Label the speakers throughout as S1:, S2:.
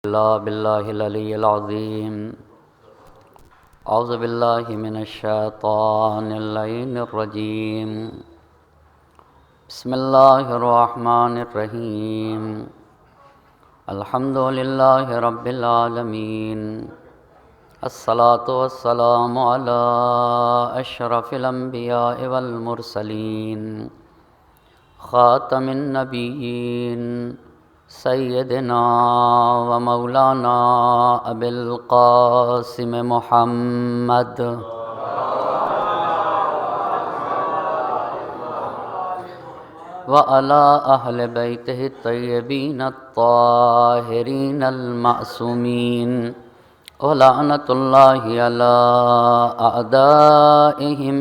S1: اللہ باللہ العلی العظیم اعوذ باللہ من الشیطان اللعین الرجیم بسم اللہ الرحمن الرحیم الحمد للہ رب العالمین الصلاة والسلام علی اشرف الانبیاء والمرسلین خاتم النبیین سیدنا و مولانا ابی القاسم محمد و علی اہل بیتہ الطیبین الطاہرین المعصومین ولعنۃ اللہ علی اعدائہم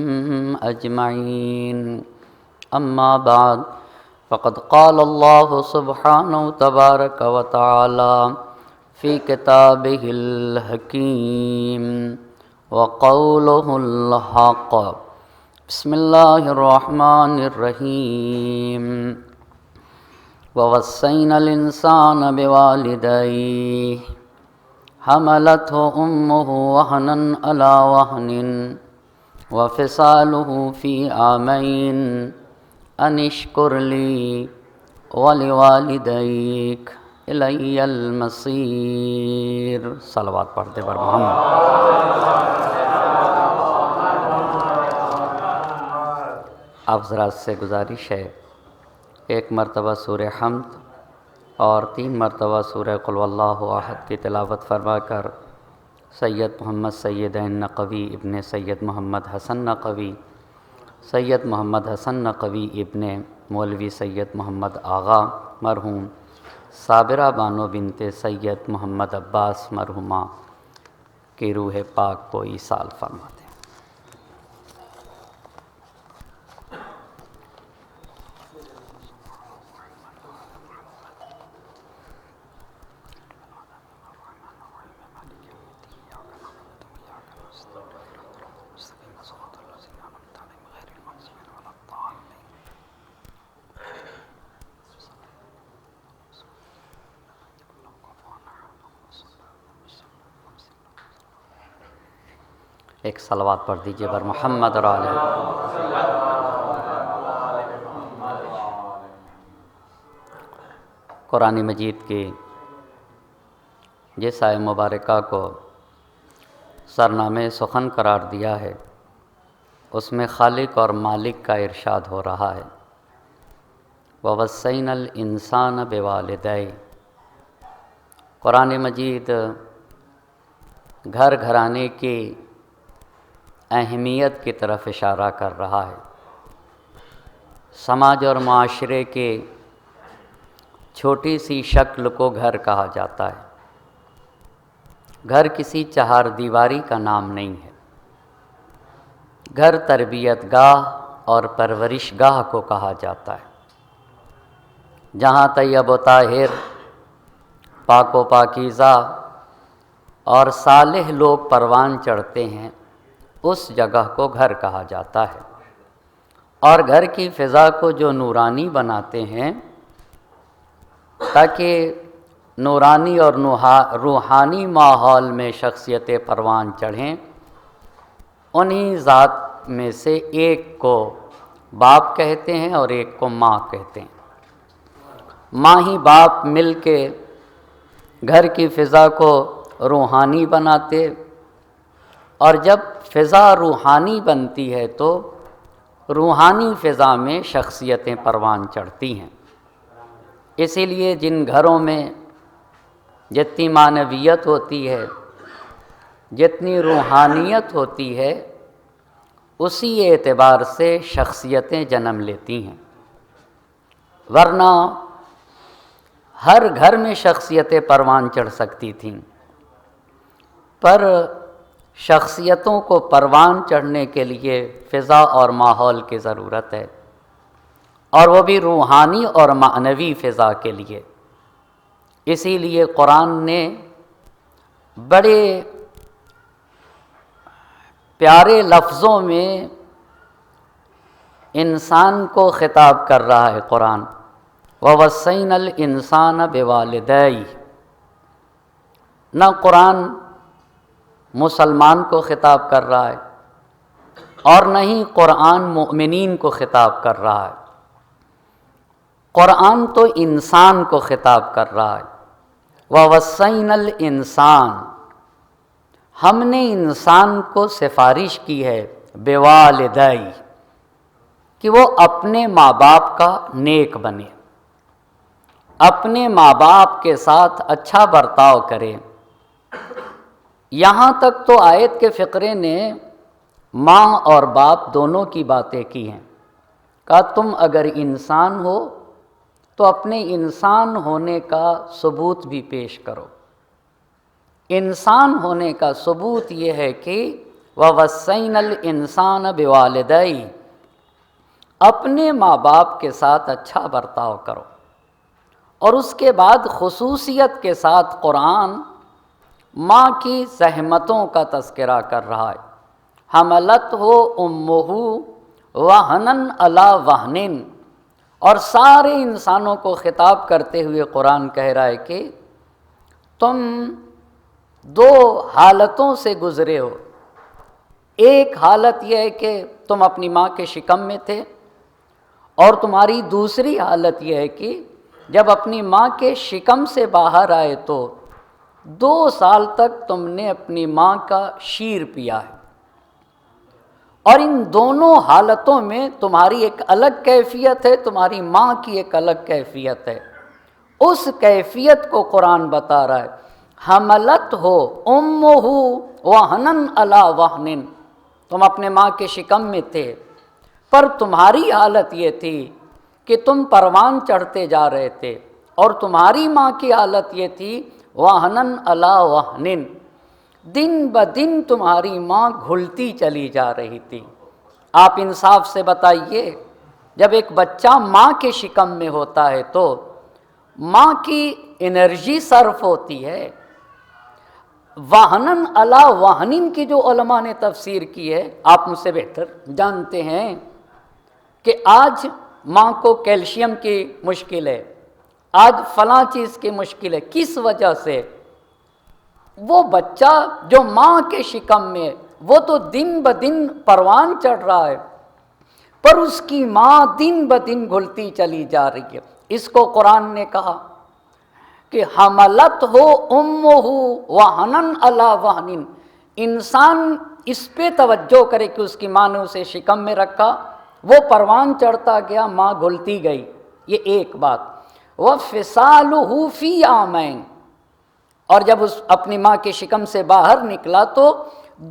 S1: اجمعین اما بعد فقد قال اللہ سبحانہ تبارک و تعالی فی کتابہ الحکیم وقولہ الحق بسم اللہ الرحمن الرحیم ووصینا الانسان بوالدیہ حملتہ امہ وہنا علی وہن وفصالہ فی عامین ان اشکر لی ولوالدیک الی المصیر۔ صلوات پڑھتے پر محمد۔ آپ حضرات سے گزارش ہے ایک مرتبہ سورہ حمد اور 3 مرتبہ سورہ قل واللہ احد کی تلاوت فرما کر سید محمد سیدین نقوی ابن سید محمد حسن نقوی، سید محمد حسن نقوی ابن مولوی سید محمد آغا مرحوم، صابرہ بانو بنت سید محمد عباس مرحومہ کی روح پاک کو ایصال فرماتے ہیں۔ ایک صلوات پڑھ دیجئے بر محمد اور آلہ۔ قرآن مجید کی جس آیہ مبارکہ کو سرنامے سخن قرار دیا ہے اس میں خالق اور مالک کا ارشاد ہو رہا ہے۔ وَوَصَّيْنَا الْإِنسَانَ بِوَالِدَيْهِ۔ قرآن مجید گھر گھرانے کی اہمیت کی طرف اشارہ کر رہا ہے۔ سماج اور معاشرے کے چھوٹی سی شکل کو گھر کہا جاتا ہے۔ گھر کسی چہار دیواری کا نام نہیں ہے۔ گھر تربیت گاہ اور پرورش گاہ کو کہا جاتا ہے، جہاں طیب و طاہر، پاک و پاکیزہ اور صالح لوگ پروان چڑھتے ہیں، اس جگہ کو گھر کہا جاتا ہے۔ اور گھر کی فضا کو جو نورانی بناتے ہیں تاکہ نورانی اور روحانی ماحول میں شخصیتیں پروان چڑھیں، انہی ذات میں سے ایک کو باپ کہتے ہیں اور ایک کو ماں کہتے ہیں۔ ماں ہی باپ مل کے گھر کی فضا کو روحانی بناتے، اور جب فضا روحانی بنتی ہے تو روحانی فضا میں شخصیتیں پروان چڑھتی ہیں۔ اسی لیے جن گھروں میں جتنی معنویت ہوتی ہے، جتنی روحانیت ہوتی ہے، اسی اعتبار سے شخصیتیں جنم لیتی ہیں، ورنہ ہر گھر میں شخصیتیں پروان چڑھ سکتی تھیں، پر شخصیتوں کو پروان چڑھنے کے لیے فضا اور ماحول کی ضرورت ہے، اور وہ بھی روحانی اور معنوی فضا کے لیے۔ اسی لیے قرآن نے بڑے پیارے لفظوں میں انسان کو خطاب کر رہا ہے قرآن۔ وَوَصَّيْنَا الْإِنسَانَ بِوَالِدَيْهِ، نہ قرآن مسلمان کو خطاب کر رہا ہے اور نہ ہی قرآن مومنین کو خطاب کر رہا ہے۔ قرآن تو انسان کو خطاب کر رہا ہے۔ وَوَصَّيْنَا الْإِنسان، ہم نے انسان کو سفارش کی ہے بِوَالِدَيْهِ، کہ وہ اپنے ماں باپ کا نیک بنے، اپنے ماں باپ کے ساتھ اچھا برتاؤ کرے۔ یہاں تک تو آیت کے فقرے نے ماں اور باپ دونوں کی باتیں کی ہیں۔ کہا تم اگر انسان ہو تو اپنے انسان ہونے کا ثبوت بھی پیش کرو۔ انسان ہونے کا ثبوت یہ ہے کہ وَوَصَّيْنَا الْإِنسَانَ بِوَالِدَيْهِ، اپنے ماں باپ کے ساتھ اچھا برتاؤ کرو۔ اور اس کے بعد خصوصیت کے ساتھ قرآن ماں کی زحمتوں کا تذکرہ کر رہا ہے۔ حملتہ امہ وہنًا علی وہن، اور سارے انسانوں کو خطاب کرتے ہوئے قرآن کہہ رہا ہے کہ تم دو حالتوں سے گزرے ہو۔ ایک حالت یہ ہے کہ تم اپنی ماں کے شکم میں تھے، اور تمہاری دوسری حالت یہ ہے کہ جب اپنی ماں کے شکم سے باہر آئے تو 2 سال تک تم نے اپنی ماں کا شیر پیا ہے، اور ان دونوں حالتوں میں تمہاری ایک الگ کیفیت ہے، تمہاری ماں کی ایک الگ کیفیت ہے۔ اس کیفیت کو قرآن بتا رہا ہے۔ حملت ہو امہ وہنًا علی وہن، تم اپنے ماں کے شکم میں تھے، پر تمہاری حالت یہ تھی کہ تم پروان چڑھتے جا رہے تھے، اور تمہاری ماں کی حالت یہ تھی وہنًا علی وہن، دن بدن تمہاری ماں گھلتی چلی جا رہی تھی۔ آپ انصاف سے بتائیے، جب ایک بچہ ماں کے شکم میں ہوتا ہے تو ماں کی انرجی صرف ہوتی ہے۔ وہنًا علی وہن کی جو علماء نے تفسیر کی ہے، آپ مجھ سے بہتر جانتے ہیں کہ آج ماں کو کیلشیم کی مشکل ہے، آج فلاں چیز کی مشکل ہے۔ کس وجہ سے؟ وہ بچہ جو ماں کے شکم میں، وہ تو دن بدن پروان چڑھ رہا ہے، پر اس کی ماں دن بدن گھلتی چلی جا رہی ہے۔ اس کو قرآن نے کہا کہ حملت ہو امہ وہنًا علی وہن۔ انسان اس پہ توجہ کرے کہ اس کی ماں نے اسے شکم میں رکھا، وہ پروان چڑھتا گیا، ماں گھلتی گئی، یہ ایک بات۔ وَفِصَالُهُ فِي عَامَيْنِ، اور جب اس اپنی ماں کے شکم سے باہر نکلا تو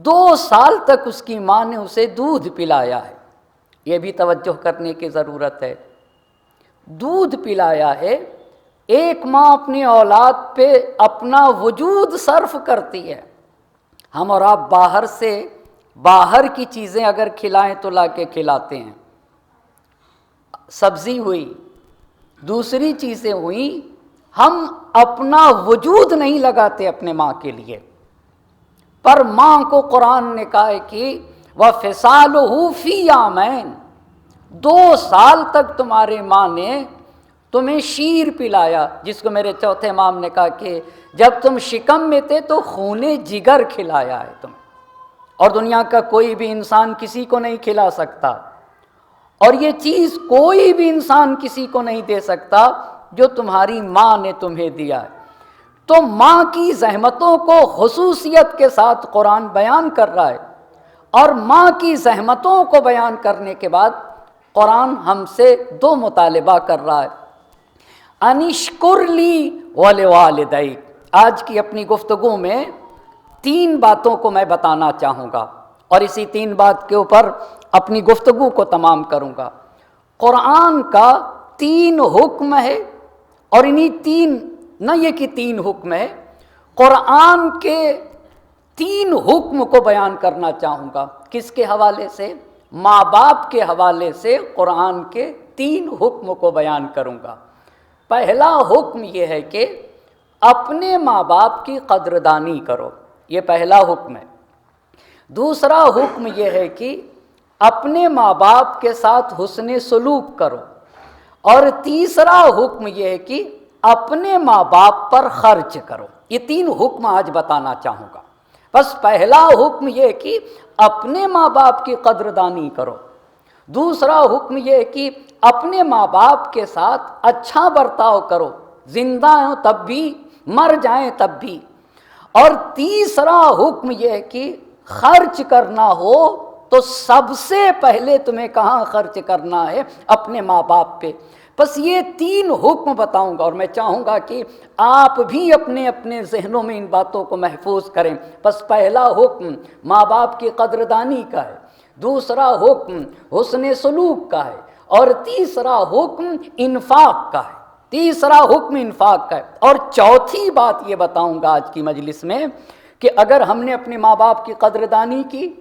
S1: 2 سال تک اس کی ماں نے اسے دودھ پلایا ہے۔ یہ بھی توجہ کرنے کی ضرورت ہے، دودھ پلایا ہے۔ ایک ماں اپنی اولاد پہ اپنا وجود صرف کرتی ہے۔ ہم اور آپ باہر سے، باہر کی چیزیں اگر کھلائیں تو لا کے کھلاتے ہیں، سبزی ہوئی، دوسری چیزیں ہوئیں، ہم اپنا وجود نہیں لگاتے اپنے ماں کے لیے۔ پر ماں کو قرآن نے کہا ہے کہ وَفِصَالُهُ فِي عَامَيْنِ، 2 سال تک تمہارے ماں نے تمہیں شیر پلایا، جس کو میرے چوتھے امام نے کہا کہ جب تم شکم میں تھے تو خون جگر کھلایا ہے تمہیں، اور دنیا کا کوئی بھی انسان کسی کو نہیں کھلا سکتا، اور یہ چیز کوئی بھی انسان کسی کو نہیں دے سکتا جو تمہاری ماں نے تمہیں دیا ہے۔ تو ماں کی زحمتوں کو خصوصیت کے ساتھ قرآن بیان کر رہا ہے، اور ماں کی زحمتوں کو بیان کرنے کے بعد قرآن ہم سے 2 مطالبہ کر رہا ہے۔ انشکر لی ولوالدیک، آج کی اپنی گفتگو میں 3 باتوں کو میں بتانا چاہوں گا، اور اسی 3 بات کے اوپر اپنی گفتگو کو تمام کروں گا۔ قرآن کا 3 حکم ہے، اور انہی 3، نہ یہ کہ 3 حکم ہے، قرآن کے 3 حکم کو بیان کرنا چاہوں گا۔ کس کے حوالے سے؟ ماں باپ کے حوالے سے قرآن کے 3 حکم کو بیان کروں گا۔ پہلا حکم یہ ہے کہ اپنے ماں باپ کی قدردانی کرو، یہ پہلا حکم ہے۔ دوسرا حکم یہ ہے کہ اپنے ماں باپ کے ساتھ حسن سلوک کرو، اور تیسرا حکم یہ ہے کہ اپنے ماں باپ پر خرچ کرو۔ یہ 3 حکم آج بتانا چاہوں گا۔ بس پہلا حکم یہ کہ اپنے ماں باپ کی قدردانی کرو، دوسرا حکم یہ کہ اپنے ماں باپ کے ساتھ اچھا برتاؤ کرو، زندہ ہوں تب بھی، مر جائیں تب بھی، اور تیسرا حکم یہ کہ خرچ کرنا ہو تو سب سے پہلے تمہیں کہاں خرچ کرنا ہے؟ اپنے ماں باپ پہ۔ بس یہ 3 حکم بتاؤں گا، اور میں چاہوں گا کہ آپ بھی اپنے اپنے ذہنوں میں ان باتوں کو محفوظ کریں۔ بس پہلا حکم ماں باپ کی قدردانی کا ہے، دوسرا حکم حسن سلوک کا ہے، اور تیسرا حکم انفاق کا ہے، تیسرا حکم انفاق کا ہے۔ اور چوتھی بات یہ بتاؤں گا آج کی مجلس میں کہ اگر ہم نے اپنے ماں باپ کی قدردانی کی،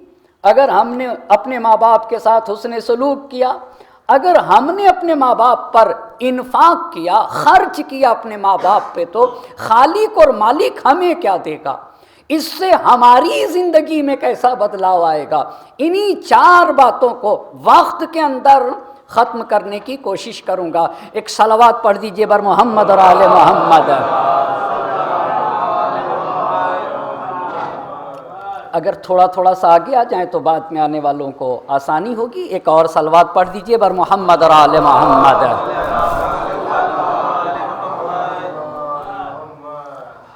S1: اگر ہم نے اپنے ماں باپ کے ساتھ حسن سلوک کیا، اگر ہم نے اپنے ماں باپ پر انفاق کیا، خرچ کیا اپنے ماں باپ پہ، تو خالق اور مالک ہمیں کیا دے گا؟ اس سے ہماری زندگی میں کیسا بدلاؤ آئے گا؟ انہی 4 باتوں کو وقت کے اندر ختم کرنے کی کوشش کروں گا۔ ایک صلوات پڑھ دیجئے بر محمد اور آل محمد۔ اگر تھوڑا تھوڑا سا آگے آ جائیں تو بعد میں آنے والوں کو آسانی ہوگی۔ ایک اور صلوات پڑھ دیجئے بر محمد اور آل محمد۔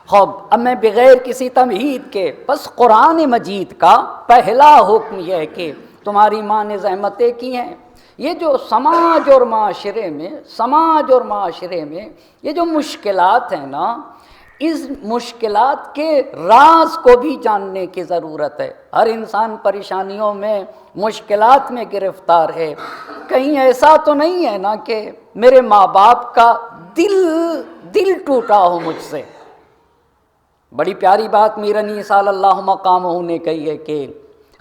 S1: خوب، اب میں بغیر کسی تمہید کے بس قرآن مجید کا پہلا حکم یہ ہے کہ تمہاری ماں نے زحمتیں کی ہیں۔ یہ جو سماج اور معاشرے میں یہ جو مشکلات ہیں نا، اس مشکلات کے راز کو بھی جاننے کی ضرورت ہے۔ ہر انسان پریشانیوں میں، مشکلات میں گرفتار ہے۔ کہیں ایسا تو نہیں ہے نا کہ میرے ماں باپ کا دل ٹوٹا ہو مجھ سے۔ بڑی پیاری بات میرنی صلی اللہ مقامہ نے کہی ہے کہ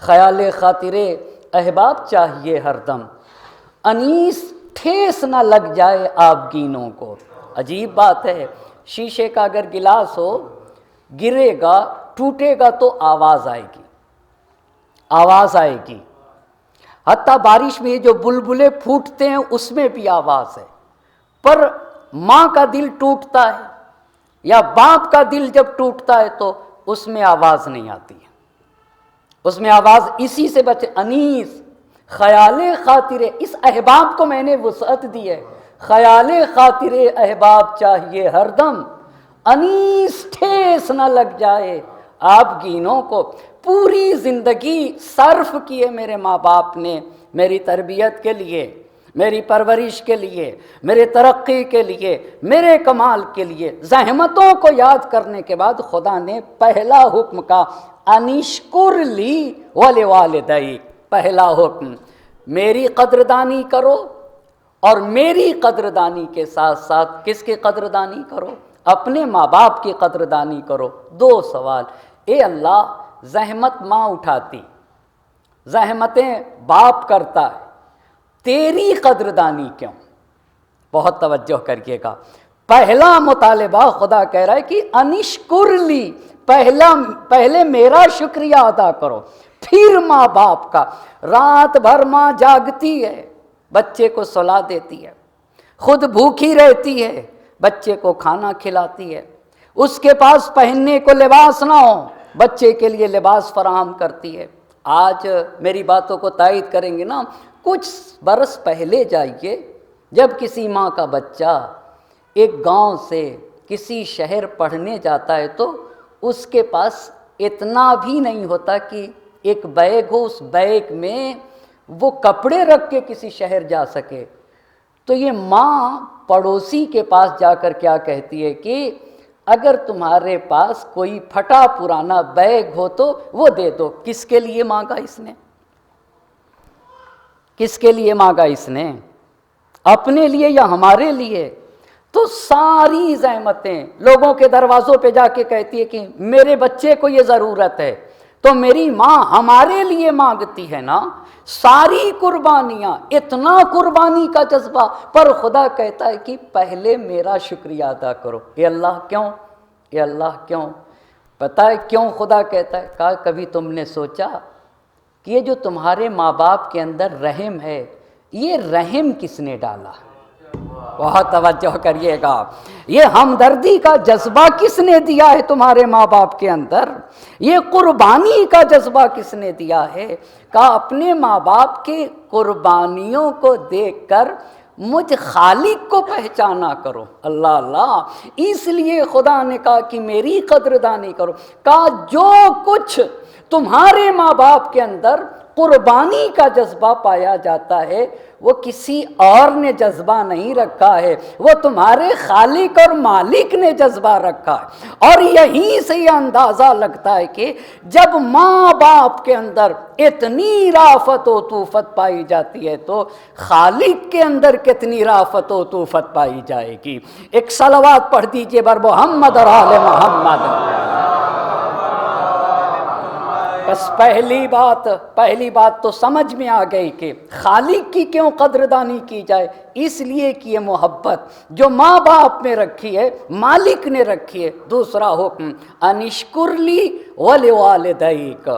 S1: خیال خاطر احباب چاہیے ہر دم، انیس ٹھیس نہ لگ جائے آبگینوں کو۔ عجیب بات ہے، شیشے کا اگر گلاس ہو، گرے گا، ٹوٹے گا تو آواز آئے گی۔ حتیٰ بارش میں جو بلبلے پھوٹتے ہیں اس میں بھی آواز ہے۔ پر ماں کا دل ٹوٹتا ہے یا باپ کا دل جب ٹوٹتا ہے تو اس میں آواز نہیں آتی ہے، اس میں آواز اسی سے بچے۔ انیس، خیال خاطر، اس احباب کو میں نے وسعت دی ہے۔ خیال خاطر احباب چاہیے ہر دم، انیس ٹھیس نہ لگ جائے آبگینوں کو۔ پوری زندگی صرف کی ہے میرے ماں باپ نے میری تربیت کے لیے، میری پرورش کے لیے، میرے ترقی کے لیے، میرے کمال کے لیے۔ زحمتوں کو یاد کرنے کے بعد خدا نے پہلا حکم کا انشکر لی ولوالدیک، پہلا حکم میری قدردانی کرو، اور میری قدردانی کے ساتھ ساتھ کس کی قدردانی کرو؟ اپنے ماں باپ کی قدردانی کرو۔ 2 سوال، اے اللہ، زحمت ماں اٹھاتی، زحمتیں باپ کرتا ہے، تیری قدردانی کیوں؟ بہت توجہ کریے گا۔ پہلا مطالبہ خدا کہہ رہا ہے کہ انشکر لی، پہلے میرا شکریہ ادا کرو، پھر ماں باپ کا۔ رات بھر ماں جاگتی ہے، بچے کو سلا دیتی ہے، خود بھوکی رہتی ہے، بچے کو کھانا کھلاتی ہے، اس کے پاس پہننے کو لباس نہ ہو، بچے کے لیے لباس فراہم کرتی ہے۔ آج میری باتوں کو تائید کریں گے نا، کچھ برس پہلے جائیے، جب کسی ماں کا بچہ ایک گاؤں سے کسی شہر پڑھنے جاتا ہے تو اس کے پاس اتنا بھی نہیں ہوتا کہ ایک بیگ ہو، اس بیگ میں وہ کپڑے رکھ کے کسی شہر جا سکے۔ تو یہ ماں پڑوسی کے پاس جا کر کیا کہتی ہے کہ اگر تمہارے پاس کوئی پھٹا پرانا بیگ ہو تو وہ دے دو۔ کس کے لیے مانگا اس نے؟ کس کے لیے مانگا اس نے؟ اپنے لیے یا ہمارے لیے؟ تو ساری زحمتیں لوگوں کے دروازوں پہ جا کے کہتی ہے کہ میرے بچے کو یہ ضرورت ہے، تو میری ماں ہمارے لیے مانگتی ہے نا۔ ساری قربانیاں، اتنا قربانی کا جذبہ، پر خدا کہتا ہے کہ پہلے میرا شکریہ ادا کرو۔ اے اللہ کیوں؟ اے اللہ کیوں؟ پتہ ہے کیوں خدا کہتا ہے؟ کہا کبھی تم نے سوچا کہ یہ جو تمہارے ماں باپ کے اندر رحم ہے، یہ رحم کس نے ڈالا؟
S2: بہت توجہ کریے گا، یہ ہمدردی کا جذبہ کس نے دیا ہے تمہارے ماں باپ کے اندر؟ یہ قربانی کا جذبہ کس نے دیا ہے؟ کہا اپنے ماں باپ کی قربانیوں کو دیکھ کر مجھ خالق کو پہچانا کرو۔ اللہ اللہ، اس لیے خدا نے کہا کہ میری قدردانی کرو۔ کہا جو کچھ تمہارے ماں باپ کے اندر قربانی کا جذبہ پایا جاتا ہے وہ کسی اور نے جذبہ نہیں رکھا ہے، وہ تمہارے خالق اور مالک نے جذبہ رکھا ہے۔ اور یہیں سے یہ اندازہ لگتا ہے کہ جب ماں باپ کے اندر اتنی رافت و طوفت پائی جاتی ہے تو خالق کے اندر کتنی رافت و طوفت پائی جائے گی۔ ایک صلوات پڑھ دیجئے بر محمد اور آل محمد۔ بس پہلی بات تو سمجھ میں آ گئی کہ خالق کی کیوں قدردانی کی جائے، اس لیے کہ یہ محبت جو ماں باپ میں رکھی ہے مالک نے رکھی ہے۔ دوسرا حکم انشکر لی ولوالدیک،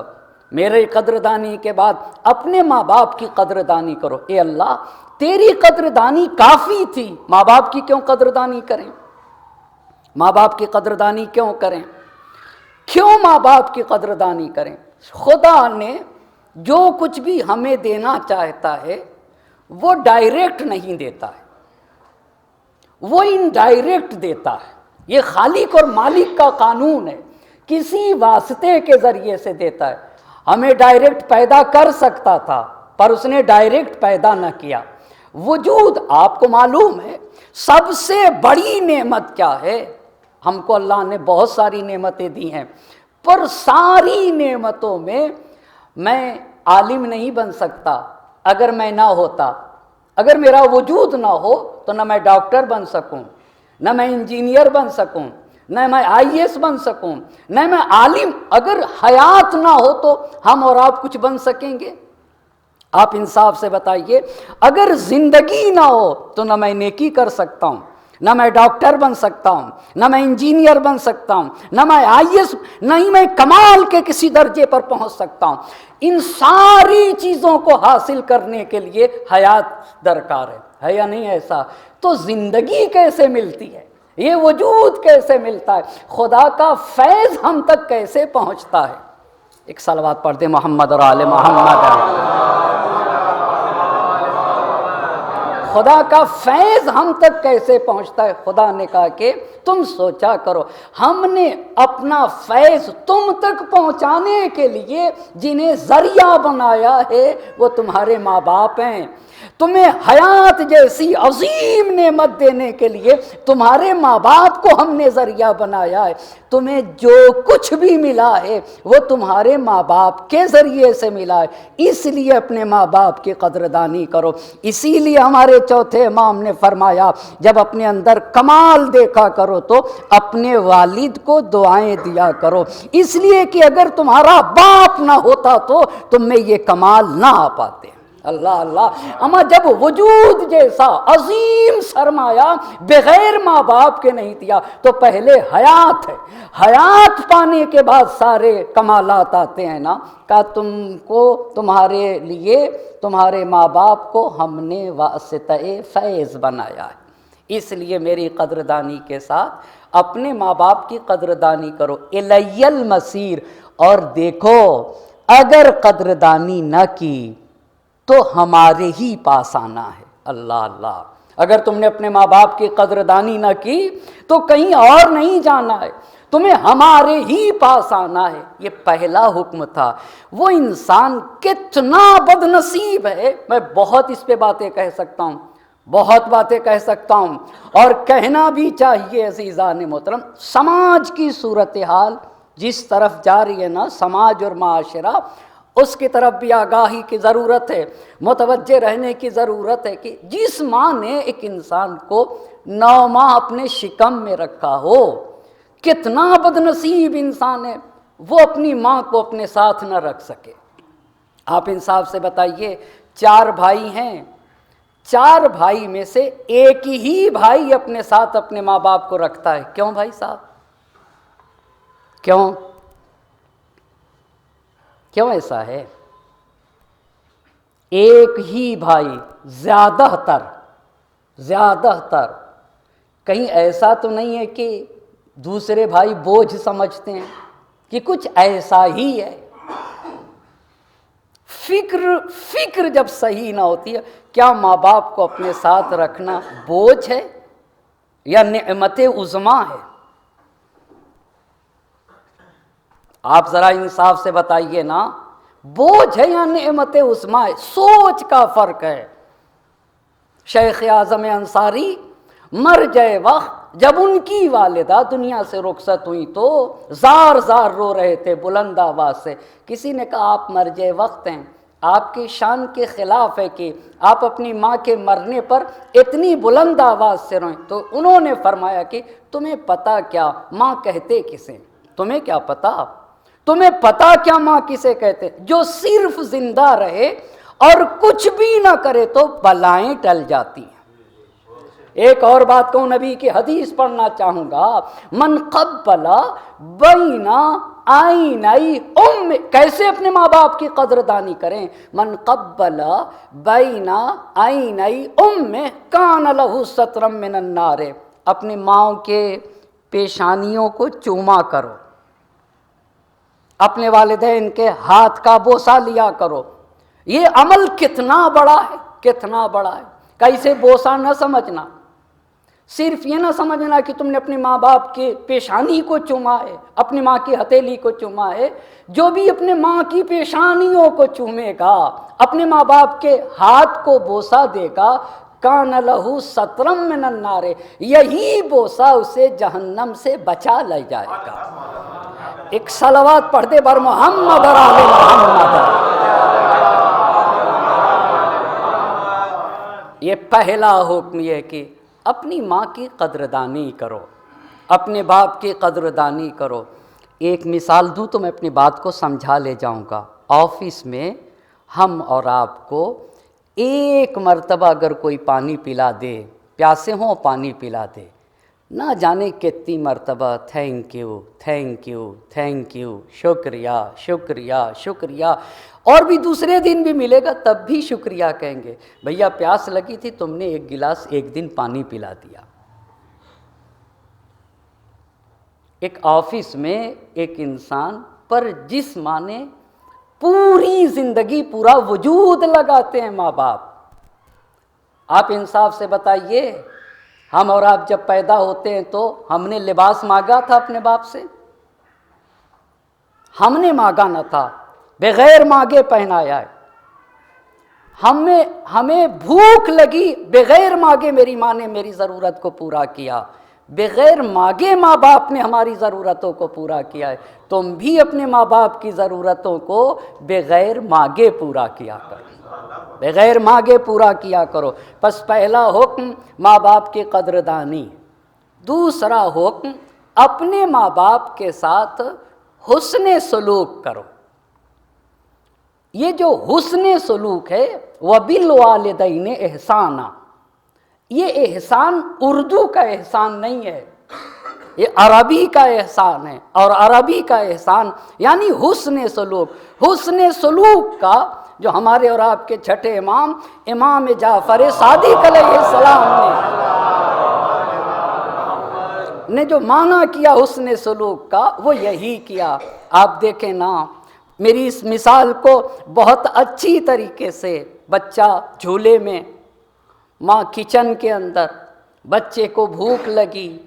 S2: میرے قدردانی کے بعد اپنے ماں باپ کی قدردانی کرو۔ اے اللہ تیری قدردانی کافی تھی، ماں باپ کی کیوں قدردانی کریں؟ ماں باپ کی قدردانی کیوں کریں؟ کیوں ماں باپ کی قدردانی کریں؟ خدا نے جو کچھ بھی ہمیں دینا چاہتا ہے وہ ڈائریکٹ نہیں دیتا ہے، وہ انڈائریکٹ دیتا ہے۔ یہ خالق اور مالک کا قانون ہے، کسی واسطے کے ذریعے سے دیتا ہے۔ ہمیں ڈائریکٹ پیدا کر سکتا تھا پر اس نے ڈائریکٹ پیدا نہ کیا۔ وجود آپ کو معلوم ہے سب سے بڑی نعمت کیا ہے؟ ہم کو اللہ نے بہت ساری نعمتیں دی ہیں، پر ساری نعمتوں میں عالم نہیں بن سکتا اگر میں نہ ہوتا۔ اگر میرا وجود نہ ہو تو نہ میں ڈاکٹر بن سکوں، نہ میں انجینئر بن سکوں، نہ میں IAS بن سکوں، نہ میں عالم۔ اگر حیات نہ ہو تو ہم اور آپ کچھ بن سکیں گے؟ آپ انصاف سے بتائیے، اگر زندگی نہ ہو تو نہ میں نیکی کر سکتا ہوں، نہ میں ڈاکٹر بن سکتا ہوں، نہ میں انجینئر بن سکتا ہوں، نہ میں IAS، نہ ہی میں کمال کے کسی درجے پر پہنچ سکتا ہوں۔ ان ساری چیزوں کو حاصل کرنے کے لیے حیات درکار ہے یا نہیں ایسا؟ تو زندگی کیسے ملتی ہے؟ یہ وجود کیسے ملتا ہے؟ خدا کا فیض ہم تک کیسے پہنچتا ہے؟ ایک صلوات پڑھ دیں محمد اور آل محمد۔ خدا کا فیض ہم تک کیسے پہنچتا ہے؟ خدا نے کہا کہ تم سوچا کرو، ہم نے اپنا فیض تم تک پہنچانے کے لیے جنہیں ذریعہ بنایا ہے وہ تمہارے ماں باپ ہیں۔ تمہیں حیات جیسی عظیم نعمت دینے کے لیے تمہارے ماں باپ کو ہم نے ذریعہ بنایا ہے۔ تمہیں جو کچھ بھی ملا ہے وہ تمہارے ماں باپ کے ذریعے سے ملا ہے، اس لیے اپنے ماں باپ کی قدردانی کرو۔ اسی لیے ہمارے چوتھے امام نے فرمایا جب اپنے اندر کمال دیکھا کرو تو اپنے والد کو دعائیں دیا کرو، اس لیے کہ اگر تمہارا باپ نہ ہوتا تو تم میں یہ کمال نہ آ پاتے۔ اللہ اللہ، اما جب وجود جیسا عظیم سرمایہ بغیر ماں باپ کے نہیں دیا تو پہلے حیات ہے، حیات پانے کے بعد سارے کمالات آتے ہیں نا۔ کہ تم کو تمہارے لیے تمہارے ماں باپ کو ہم نے واسطہ فیض بنایا ہے، اس لیے میری قدردانی کے ساتھ اپنے ماں باپ کی قدردانی کرو۔ الی المصیر، اور دیکھو اگر قدردانی نہ کی تو ہمارے ہی پاس آنا ہے۔ اللہ اللہ، اگر تم نے اپنے ماں باپ کی قدردانی نہ کی تو کہیں اور نہیں جانا ہے، تمہیں ہمارے ہی پاس آنا ہے۔ یہ پہلا حکم تھا۔ وہ انسان کتنا بد نصیب ہے، میں بہت اس پہ باتیں کہہ سکتا ہوں، بہت باتیں کہہ سکتا ہوں، اور کہنا بھی چاہیے عزیزان محترم۔ سماج کی صورتحال جس طرف جا رہی ہے نا، سماج اور معاشرہ، اس کی طرف بھی آگاہی کی ضرورت ہے، متوجہ رہنے کی ضرورت ہے کہ جس ماں نے ایک انسان کو 9 ماہ اپنے شکم میں رکھا ہو، کتنا بد نصیب انسان ہے وہ اپنی ماں کو اپنے ساتھ نہ رکھ سکے۔ آپ انصاف سے بتائیے، 4 بھائی ہیں، 4 بھائی میں سے ایک ہی بھائی اپنے ساتھ اپنے ماں باپ کو رکھتا ہے، کیوں بھائی صاحب؟ کیوں ایسا ہے؟ ایک ہی بھائی زیادہ تر زیادہ تر کہیں ایسا تو نہیں ہے کہ دوسرے بھائی بوجھ سمجھتے ہیں کہ کچھ ایسا ہی ہے. فکر جب صحیح نہ ہوتی ہے، کیا ماں باپ کو اپنے ساتھ رکھنا بوجھ ہے یا نعمت عظمیٰ ہے؟ آپ ذرا انصاف سے بتائیے نا، بوجھ ہے یا نعمت عظمیٰ ہے؟ سوچ کا فرق ہے. شیخ اعظم انصاری مر جائے وقت جب ان کی والدہ دنیا سے رخصت ہوئی تو زار زار رو رہے تھے بلند آواز سے. کسی نے کہا آپ مر جائے وقت ہیں، آپ کی شان کے خلاف ہے کہ آپ اپنی ماں کے مرنے پر اتنی بلند آواز سے روئیں. تو انہوں نے فرمایا کہ تمہیں پتہ کیا ماں کہتے کسے؟ تمہیں کیا پتہ؟ تمہیں پتہ کیا ماں کسے کہتے؟ جو صرف زندہ رہے اور کچھ بھی نہ کرے تو بلائیں ٹل جاتی ہیں. ایک اور بات کہوں، نبی کی حدیث پڑھنا چاہوں گا، من قبل بین عینی ام، کیسے اپنے ماں باپ کی قدردانی کریں؟ من قبل بین عینی ام کان لہ سترا من النار، اپنی ماں کے پیشانیوں کو چوما کرو، اپنے والدین کے ہاتھ کا بوسہ لیا کرو. یہ عمل کتنا بڑا ہے، کتنا بڑا ہے. کیسے بوسہ نہ سمجھنا، صرف یہ نہ سمجھنا کہ تم نے اپنے ماں باپ کے پیشانی کو چوما ہے، اپنی ماں کی ہتھیلی کو چوما ہے. جو بھی اپنے ماں کی پیشانیوں کو چومے گا، اپنے ماں باپ کے ہاتھ کو بوسہ دے گا، کان لہ سترا من النار، یہی بوسہ اسے جہنم سے بچا لے جائے گا. ایک صلوات پڑھ دے بر محمد اور آل محمد. یہ پہلا حکم یہ ہے کہ اپنی ماں کی قدردانی کرو، اپنے باپ کی قدردانی کرو. ایک مثال دوں تو میں اپنی بات کو سمجھا لے جاؤں گا. آفس میں ہم اور آپ کو ایک مرتبہ اگر کوئی پانی پلا دے، پیاسے ہوں پانی پلا دے، نہ جانے کتنی مرتبہ thank you thank you thank you, شکریہ شکریہ شکریہ، اور بھی دوسرے دن بھی ملے گا تب بھی شکریہ کہیں گے. بھیا پیاس لگی تھی، تم نے ایک گلاس ایک دن پانی پلا دیا. ایک آفس میں ایک انسان پر جس ماں نے پوری زندگی پورا وجود لگاتے ہیں ماں باپ. آپ انصاف سے بتائیے، ہم اور آپ جب پیدا ہوتے ہیں تو ہم نے لباس مانگا تھا اپنے باپ سے؟ ہم نے مانگا نہ تھا، بغیر مانگے پہنایا ہے. ہمیں بھوک لگی، بغیر مانگے میری ماں نے میری ضرورت کو پورا کیا، بغیر مانگے ماں باپ نے ہماری ضرورتوں کو پورا کیا ہے. تم بھی اپنے ماں باپ کی ضرورتوں کو بغیر مانگے پورا کیا کرو، بغیر مانگے پورا کیا کرو. پس پہلا حکم ماں باپ کی قدردانی. دوسرا حکم اپنے ماں باپ کے ساتھ حسن سلوک کرو. یہ جو حسن سلوک ہے وَبِالْوَالِدَيْنِ احسانًا، یہ احسان اردو کا احسان نہیں ہے، یہ عربی کا احسان ہے. اور عربی کا احسان یعنی حسن سلوک. حسن سلوک کا جو ہمارے اور آپ کے چھٹے امام جعفر صادق علیہ السلام نے جو معنی کیا حسن سلوک کا، وہ یہی کیا. آپ دیکھیں نا، میری اس مثال کو بہت اچھی طریقے سے، بچہ جھولے میں، ماں کچن کے اندر، بچے کو بھوک لگی،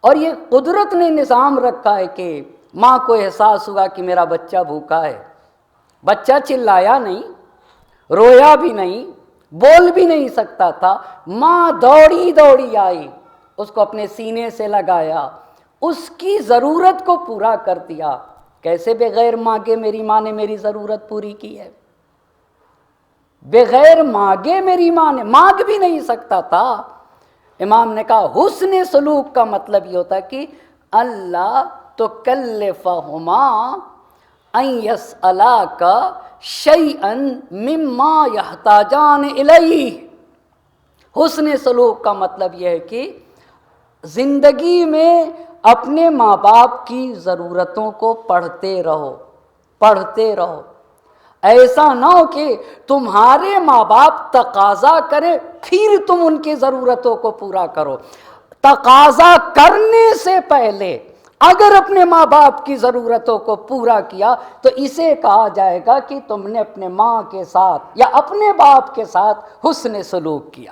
S2: اور یہ قدرت نے نظام رکھا ہے کہ ماں کو احساس ہوا کہ میرا بچہ بھوکا ہے. بچہ چلایا نہیں، رویا بھی نہیں، بول بھی نہیں سکتا تھا. ماں دوڑی دوڑی آئی، اس کو اپنے سینے سے لگایا، اس کی ضرورت کو پورا کر دیا. کیسے بغیر مانگے میری ماں نے میری ضرورت پوری کی ہے؟ بغیر مانگے میری ماں نے، مانگ بھی نہیں سکتا تھا. امام نے کہا حسن سلوک کا مطلب یہ ہوتا ہے کہ اللہ تکلفہما ان یسألاک شیئا مما یحتاجان الیہ. حسن سلوک کا مطلب یہ ہے کہ زندگی میں اپنے ماں باپ کی ضرورتوں کو پڑھتے رہو، پڑھتے رہو. ایسا نہ ہو کہ تمہارے ماں باپ تقاضا کرے پھر تم ان کی ضرورتوں کو پورا کرو۔ تقاضا کرنے سے پہلے اگر اپنے ماں باپ کی ضرورتوں کو پورا کیا تو اسے کہا جائے گا کہ تم نے اپنے ماں کے ساتھ یا اپنے باپ کے ساتھ حسن سلوک کیا۔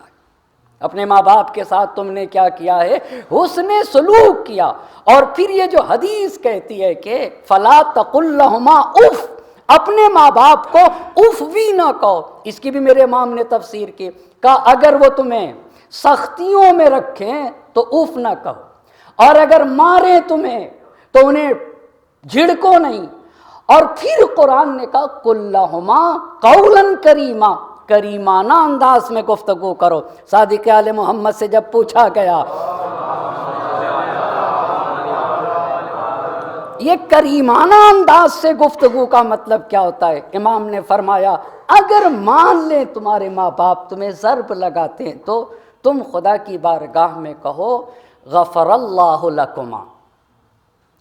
S2: اپنے ماں باپ کے ساتھ تم نے کیا کیا ہے؟ حسن سلوک کیا۔ اور پھر یہ جو حدیث کہتی ہے کہ فلا تقل لہما اف، اپنے ماں باپ کو اف بھی نہ کہو، اس کی بھی میرے امام نے تفسیر کی، کہا اگر وہ تمہیں سختیوں میں رکھیں تو اف نہ کہو، اور اگر مارے تمہیں تو انہیں جھڑکو نہیں۔ اور پھر قرآن نے کہا قل لہما قولا کریما، کریمانہ انداز میں گفتگو کرو۔ صادق آل محمد سے جب پوچھا گیا یہ کریمانہ انداز سے گفتگو کا مطلب کیا ہوتا ہے، امام نے فرمایا اگر مان لیں تمہارے ماں باپ تمہیں ضرب لگاتے ہیں تو تم خدا کی بارگاہ میں کہو غفر اللہ لکما،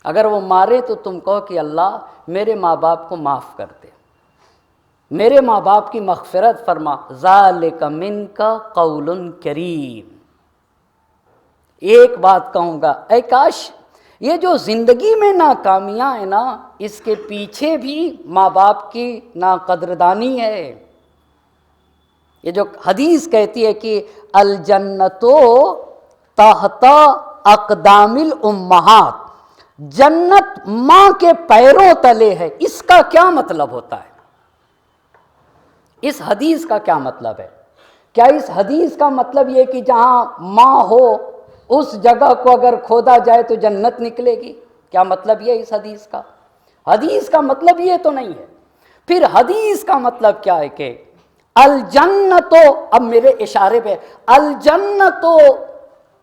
S2: اگر وہ مارے تو تم کہو کہ اللہ میرے ماں باپ کو معاف کر دے، میرے ماں باپ کی مغفرت فرما، ذالک منک قول کریم۔ ایک بات کہوں گا، اے کاش یہ جو زندگی میں ناکامیاں ہیں نا، اس کے پیچھے بھی ماں باپ کی ناقدردانی ہے۔ یہ جو حدیث کہتی ہے کہ الجنتو تحت اقدام الامہات، جنت ماں کے پیروں تلے ہے، اس کا کیا مطلب ہوتا ہے؟ اس حدیث کا کیا مطلب ہے؟ کیا اس حدیث کا مطلب یہ کہ جہاں ماں ہو اس جگہ کو اگر کھودا جائے تو جنت نکلے گی؟ کیا مطلب یہ اس حدیث کا؟ حدیث کا مطلب یہ تو نہیں ہے۔ پھر حدیث کا مطلب کیا ہے کہ الجنتو، اب میرے اشارے پہ، الجنتو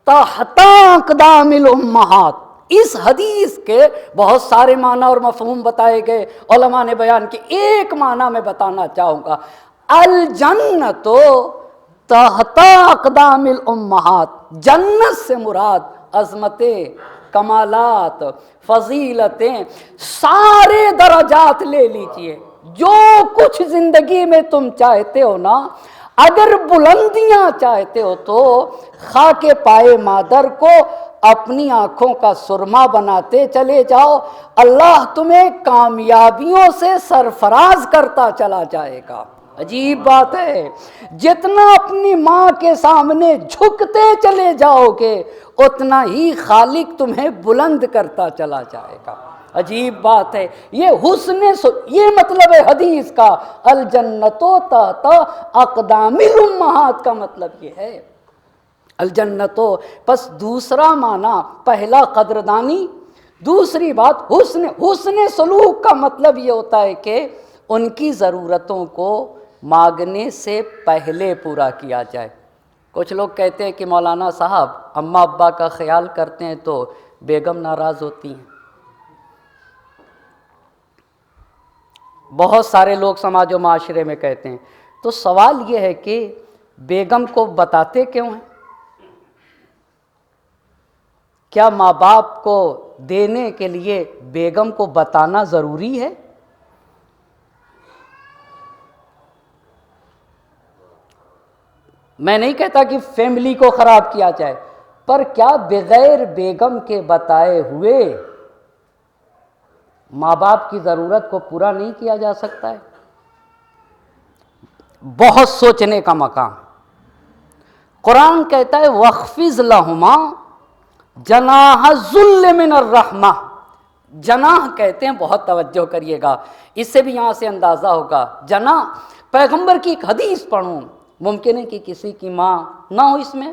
S2: تحت اقدام الامہات، اس حدیث کے بہت سارے معنی اور مفہوم بتائے گئے، علماء نے بیان کی، ایک معنی میں بتانا چاہوں گا، الجنتو تحت اقدام الامہات، جنت سے مراد عظمتیں، کمالات، فضیلتیں، سارے درجات لے لیجئے، جو کچھ زندگی میں تم چاہتے ہو نا، اگر بلندیاں چاہتے ہو تو خاک پائے مادر کو اپنی آنکھوں کا سرما بناتے چلے جاؤ، اللہ تمہیں کامیابیوں سے سرفراز کرتا چلا جائے گا۔ عجیب بات ہے، جتنا اپنی ماں کے سامنے جھکتے چلے جاؤ گے اتنا ہی خالق تمہیں بلند کرتا چلا جائے گا۔ عجیب بات ہے، یہ یہ مطلب ہے حدیث کا، الجنتو تحت اقدام الامہات کا مطلب یہ ہے الجنتو۔ پس دوسرا معنی، پہلا قدردانی، دوسری بات حسن سلوک کا مطلب یہ ہوتا ہے کہ ان کی ضرورتوں کو مانگنے سے پہلے پورا کیا جائے۔ کچھ لوگ کہتے ہیں کہ مولانا صاحب اماں ابا کا خیال کرتے ہیں تو بیگم ناراض ہوتی ہیں۔ بہت سارے لوگ سماج و معاشرے میں کہتے ہیں، تو سوال یہ ہے کہ بیگم کو بتاتے کیوں ہیں؟ کیا ماں باپ کو دینے کے لیے بیگم کو بتانا ضروری ہے؟ میں نہیں کہتا کہ فیملی کو خراب کیا جائے، پر کیا بغیر بیگم کے بتائے ہوئے ماں باپ کی ضرورت کو پورا نہیں کیا جا سکتا ہے؟ بہت سوچنے کا مقام۔ قرآن کہتا ہے وَاخْفِضْ لَهُمَا جَنَاحَ الذُّلِّ مِنَ الرَّحْمَةِ، جناح کہتے ہیں، بہت توجہ کریے گا، اس سے بھی یہاں سے اندازہ ہوگا، جناح پیغمبر کی ایک حدیث پڑھوں، ممکن ہے کہ کسی کی ماں نہ ہو اس میں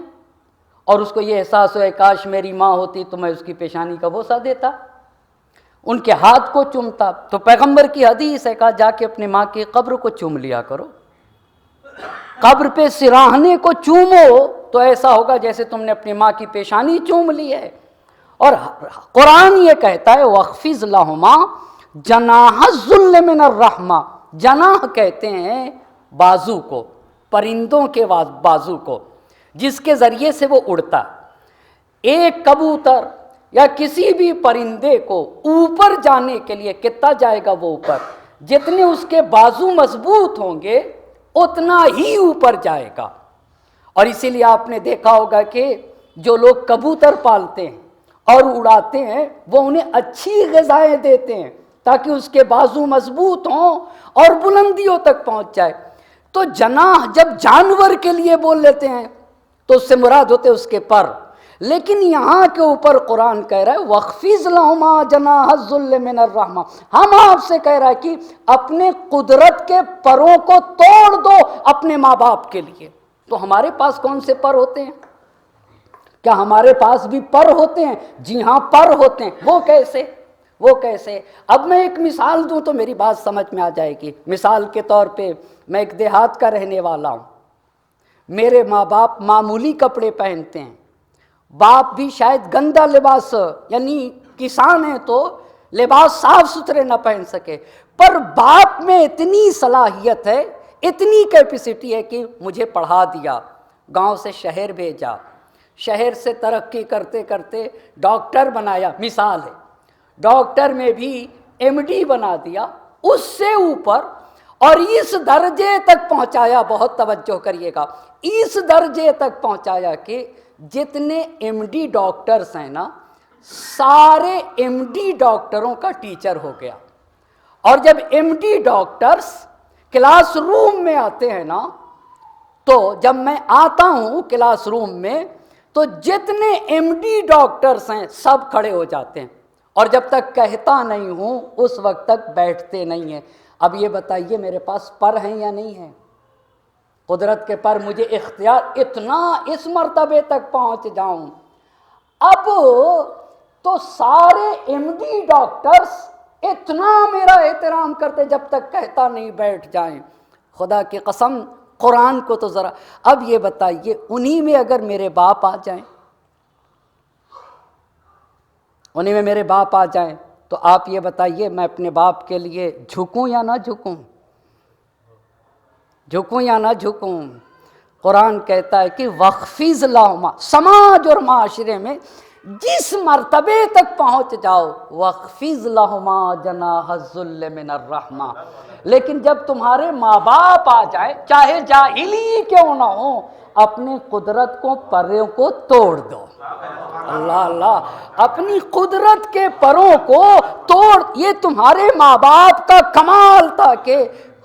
S2: اور اس کو یہ احساس ہو کاش میری ماں ہوتی تو میں اس کی پیشانی کا بوسہ دیتا، ان کے ہاتھ کو چومتا، تو پیغمبر کی حدیث ہے، کہا جا کے اپنے ماں کی قبر کو چوم لیا کرو، قبر پہ سراہنے کو چومو تو ایسا ہوگا جیسے تم نے اپنی ماں کی پیشانی چوم لی ہے۔ اور قرآن یہ کہتا ہے وَاخْفِضْ لَهُمَا جَنَاحَ الذُّلِّ مِنَ الرَّحْمَةِ، جناح کہتے ہیں بازو کو، پرندوں کے بازو کو، جس کے ذریعے سے وہ اڑتا۔ ایک کبوتر یا کسی بھی پرندے کو اوپر جانے کے لیے کتنا جائے گا وہ اوپر؟ جتنے اس کے بازو مضبوط ہوں گے اتنا ہی اوپر جائے گا۔ اور اسی لیے آپ نے دیکھا ہوگا کہ جو لوگ کبوتر پالتے ہیں اور اڑاتے ہیں وہ انہیں اچھی غذائیں دیتے ہیں تاکہ اس کے بازو مضبوط ہوں اور بلندیوں تک پہنچ جائے۔ تو جناح جب جانور کے لیے بول لیتے ہیں تو اس سے مراد ہوتے اس کے پر، لیکن یہاں کے اوپر قرآن کہہ رہا ہے وَاخْفِضْ لَهُمَا جَنَاحَ الذُّلِّ مِنَ الرَّحْمَةِ، ہم آپ سے کہہ رہا ہے کہ اپنے قدرت کے پروں کو توڑ دو اپنے ماں باپ کے لیے۔ تو ہمارے پاس کون سے پر ہوتے ہیں؟ کیا ہمارے پاس بھی پر ہوتے ہیں؟ جی ہاں پر ہوتے ہیں۔ وہ کیسے؟ وہ کیسے؟ اب میں ایک مثال دوں تو میری بات سمجھ میں آ جائے گی۔ مثال کے طور پہ میں ایک دیہات کا رہنے والا ہوں، میرے ماں باپ معمولی کپڑے پہنتے ہیں، باپ بھی شاید گندا لباس، یعنی کسان ہیں تو لباس صاف ستھرے نہ پہن سکے، پر باپ میں اتنی صلاحیت ہے، اتنی کیپیسٹی ہے کہ مجھے پڑھا دیا، گاؤں سے شہر بھیجا، شہر سے ترقی کرتے کرتے ڈاکٹر بنایا، مثال ہے، ڈاکٹر میں بھی ایم ڈی بنا دیا، اس سے اوپر، اور اس درجے تک پہنچایا، بہت توجہ کریے گا، اس درجے تک پہنچایا کہ جتنے ایم ڈی ڈاکٹرز ہیں نا سارے ایم ڈی ڈاکٹروں کا ٹیچر ہو گیا۔ اور جب M D doctors classroom میں آتے ہیں نا، تو جب میں آتا ہوں کلاس روم میں تو جتنے ایم ڈی ڈاکٹرز ہیں سب کھڑے ہو جاتے ہیں، اور جب تک کہتا نہیں ہوں اس وقت تک بیٹھتے نہیں ہیں۔ اب یہ بتائیے میرے پاس پر ہیں یا نہیں ہیں؟ قدرت کے پر، مجھے اختیار اتنا اس مرتبے تک پہنچ جاؤں۔ اب تو سارے ایم ڈی ڈاکٹرز اتنا میرا احترام کرتے جب تک کہتا نہیں بیٹھ جائیں۔ خدا کی قسم قرآن کو تو ذرا، اب یہ بتائیے انہی میں اگر میرے باپ آ جائیں، انہی میں میرے باپ آ جائیں تو آپ یہ بتائیے میں اپنے باپ کے لیے جھکوں یا نہ جھکوں؟ جھکوں یا نہ جھکوں؟ قرآن کہتا ہے کہ وَاخْفِضْ لَهُمَا، سماج اور معاشرے میں جس مرتبے تک پہنچ جاؤ وَاخْفِضْ لَهُمَا جَنَاحَ الذُّلِّ مِنَ الرَّحْمَةِ، لیکن جب تمہارے ماں باپ آ جائیں چاہے جاہلی کیوں نہ ہو، اپنی قدرت کو پروں کو توڑ دو۔ اللہ اللہ، اپنی قدرت کے پروں کو توڑ، یہ تمہارے ماں باپ کا کمال تھا کہ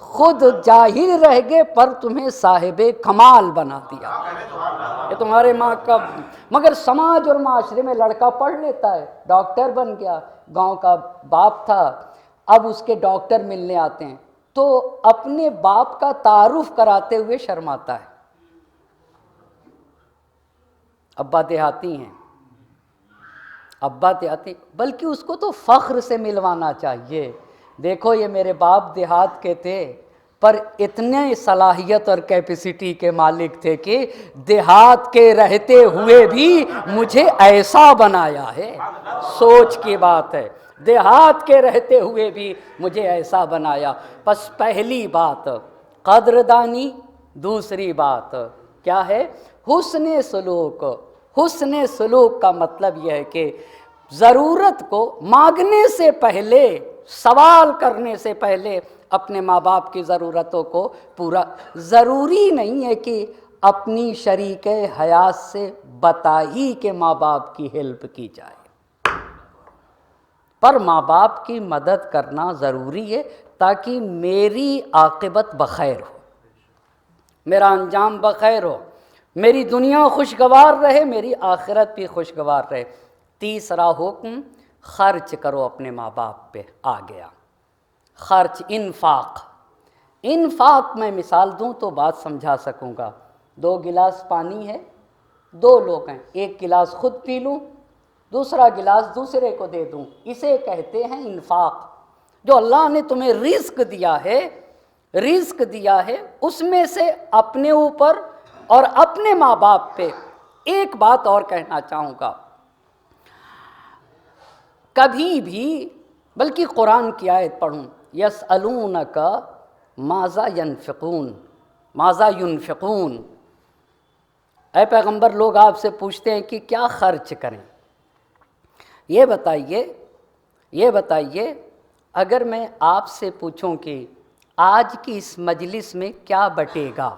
S2: خود جاہل رہ گئے پر تمہیں صاحب کمال بنا دیا۔ یہ تمہارے ماں کا، مگر سماج اور معاشرے میں لڑکا پڑھ لیتا ہے، ڈاکٹر بن گیا، گاؤں کا باپ تھا، اب اس کے ڈاکٹر ملنے آتے ہیں تو اپنے باپ کا تعارف کراتے ہوئے شرماتا ہے۔ ابا دیہاتی ہیں، ابا دیہاتی، بلکہ اس کو تو فخر سے ملوانا چاہیے، دیکھو یہ میرے باپ دیہات کے تھے پر اتنے صلاحیت اور کیپیسٹی کے مالک تھے کہ دیہات کے رہتے ہوئے بھی مجھے ایسا بنایا ہے۔ سوچ کی بات ہے، دیہات کے رہتے ہوئے بھی مجھے ایسا بنایا۔ بس پہلی بات قدردانی، دوسری بات کیا ہے؟ حسن سلوک۔ حسن سلوک کا مطلب یہ ہے کہ ضرورت کو مانگنے سے پہلے، سوال کرنے سے پہلے اپنے ماں باپ کی ضرورتوں کو پورا، ضروری نہیں ہے کہ اپنی شریک حیات سے بتا ہی کہ ماں باپ کی ہیلپ کی جائے، پر ماں باپ کی مدد کرنا ضروری ہے تاکہ میری عاقبت بخیر ہو، میرا انجام بخیر ہو، میری دنیا خوشگوار رہے، میری آخرت بھی خوشگوار رہے۔ تیسرا حکم خرچ کرو اپنے ماں باپ پہ آ گیا، خرچ، انفاق۔ انفاق میں مثال دوں تو بات سمجھا سکوں گا۔ 2 گلاس پانی ہے، 2 لوگ ہیں، 1 گلاس خود پی لوں، دوسرا گلاس دوسرے کو دے دوں، اسے کہتے ہیں انفاق۔ جو اللہ نے تمہیں رزق دیا ہے، رزق دیا ہے، اس میں سے اپنے اوپر اور اپنے ماں باپ پہ۔ ایک بات اور کہنا چاہوں گا، کبھی بھی، بلکہ قرآن کی آیت پڑھوں، یسألونک ماذا ینفقون، ماذا ینفقون، اے پیغمبر لوگ آپ سے پوچھتے ہیں کہ کیا خرچ کریں، یہ بتائیے اگر میں آپ سے پوچھوں کہ آج کی اس مجلس میں کیا بٹے گا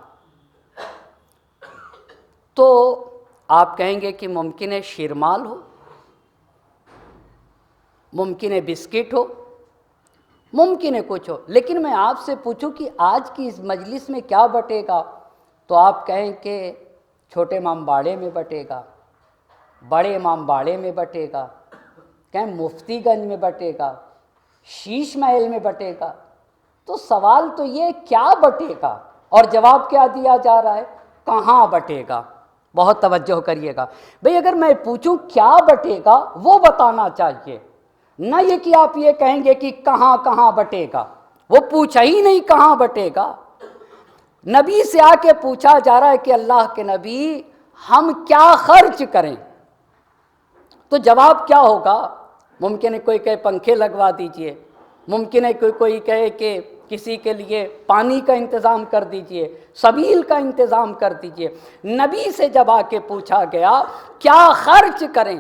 S2: تو آپ کہیں گے کہ ممکن ہے شیرمال ہو، ممکن ہے بسکٹ ہو، ممکن ہے کچھ ہو، لیکن میں آپ سے پوچھوں کہ آج کی اس مجلس میں کیا بٹے گا تو آپ کہیں کہ چھوٹے امام باڑے میں بٹے گا، بڑے امام باڑے میں بٹے گا، کہیں مفتی گنج میں بٹے گا، شیش محل میں بٹے گا۔ تو سوال تو یہ کیا بٹے گا، اور جواب کیا دیا جا رہا ہے؟ کہاں بٹے گا۔ بہت توجہ کریے گا بھئی، اگر میں پوچھوں کیا بٹے گا وہ بتانا چاہیے، نہ یہ کہ آپ یہ کہیں گے کہ کہاں کہاں بٹے گا۔ وہ پوچھا ہی نہیں کہاں بٹے گا، نبی سے آ کے پوچھا جا رہا ہے کہ اللہ کے نبی ہم کیا خرچ کریں، تو جواب کیا ہوگا؟ ممکن ہے کوئی کہے پنکھے لگوا دیجئے، ممکن ہے کوئی کہے کہ کسی کے لیے پانی کا انتظام کر دیجئے، سبیل کا انتظام کر دیجئے۔ نبی سے جب آ کے پوچھا گیا کیا خرچ کریں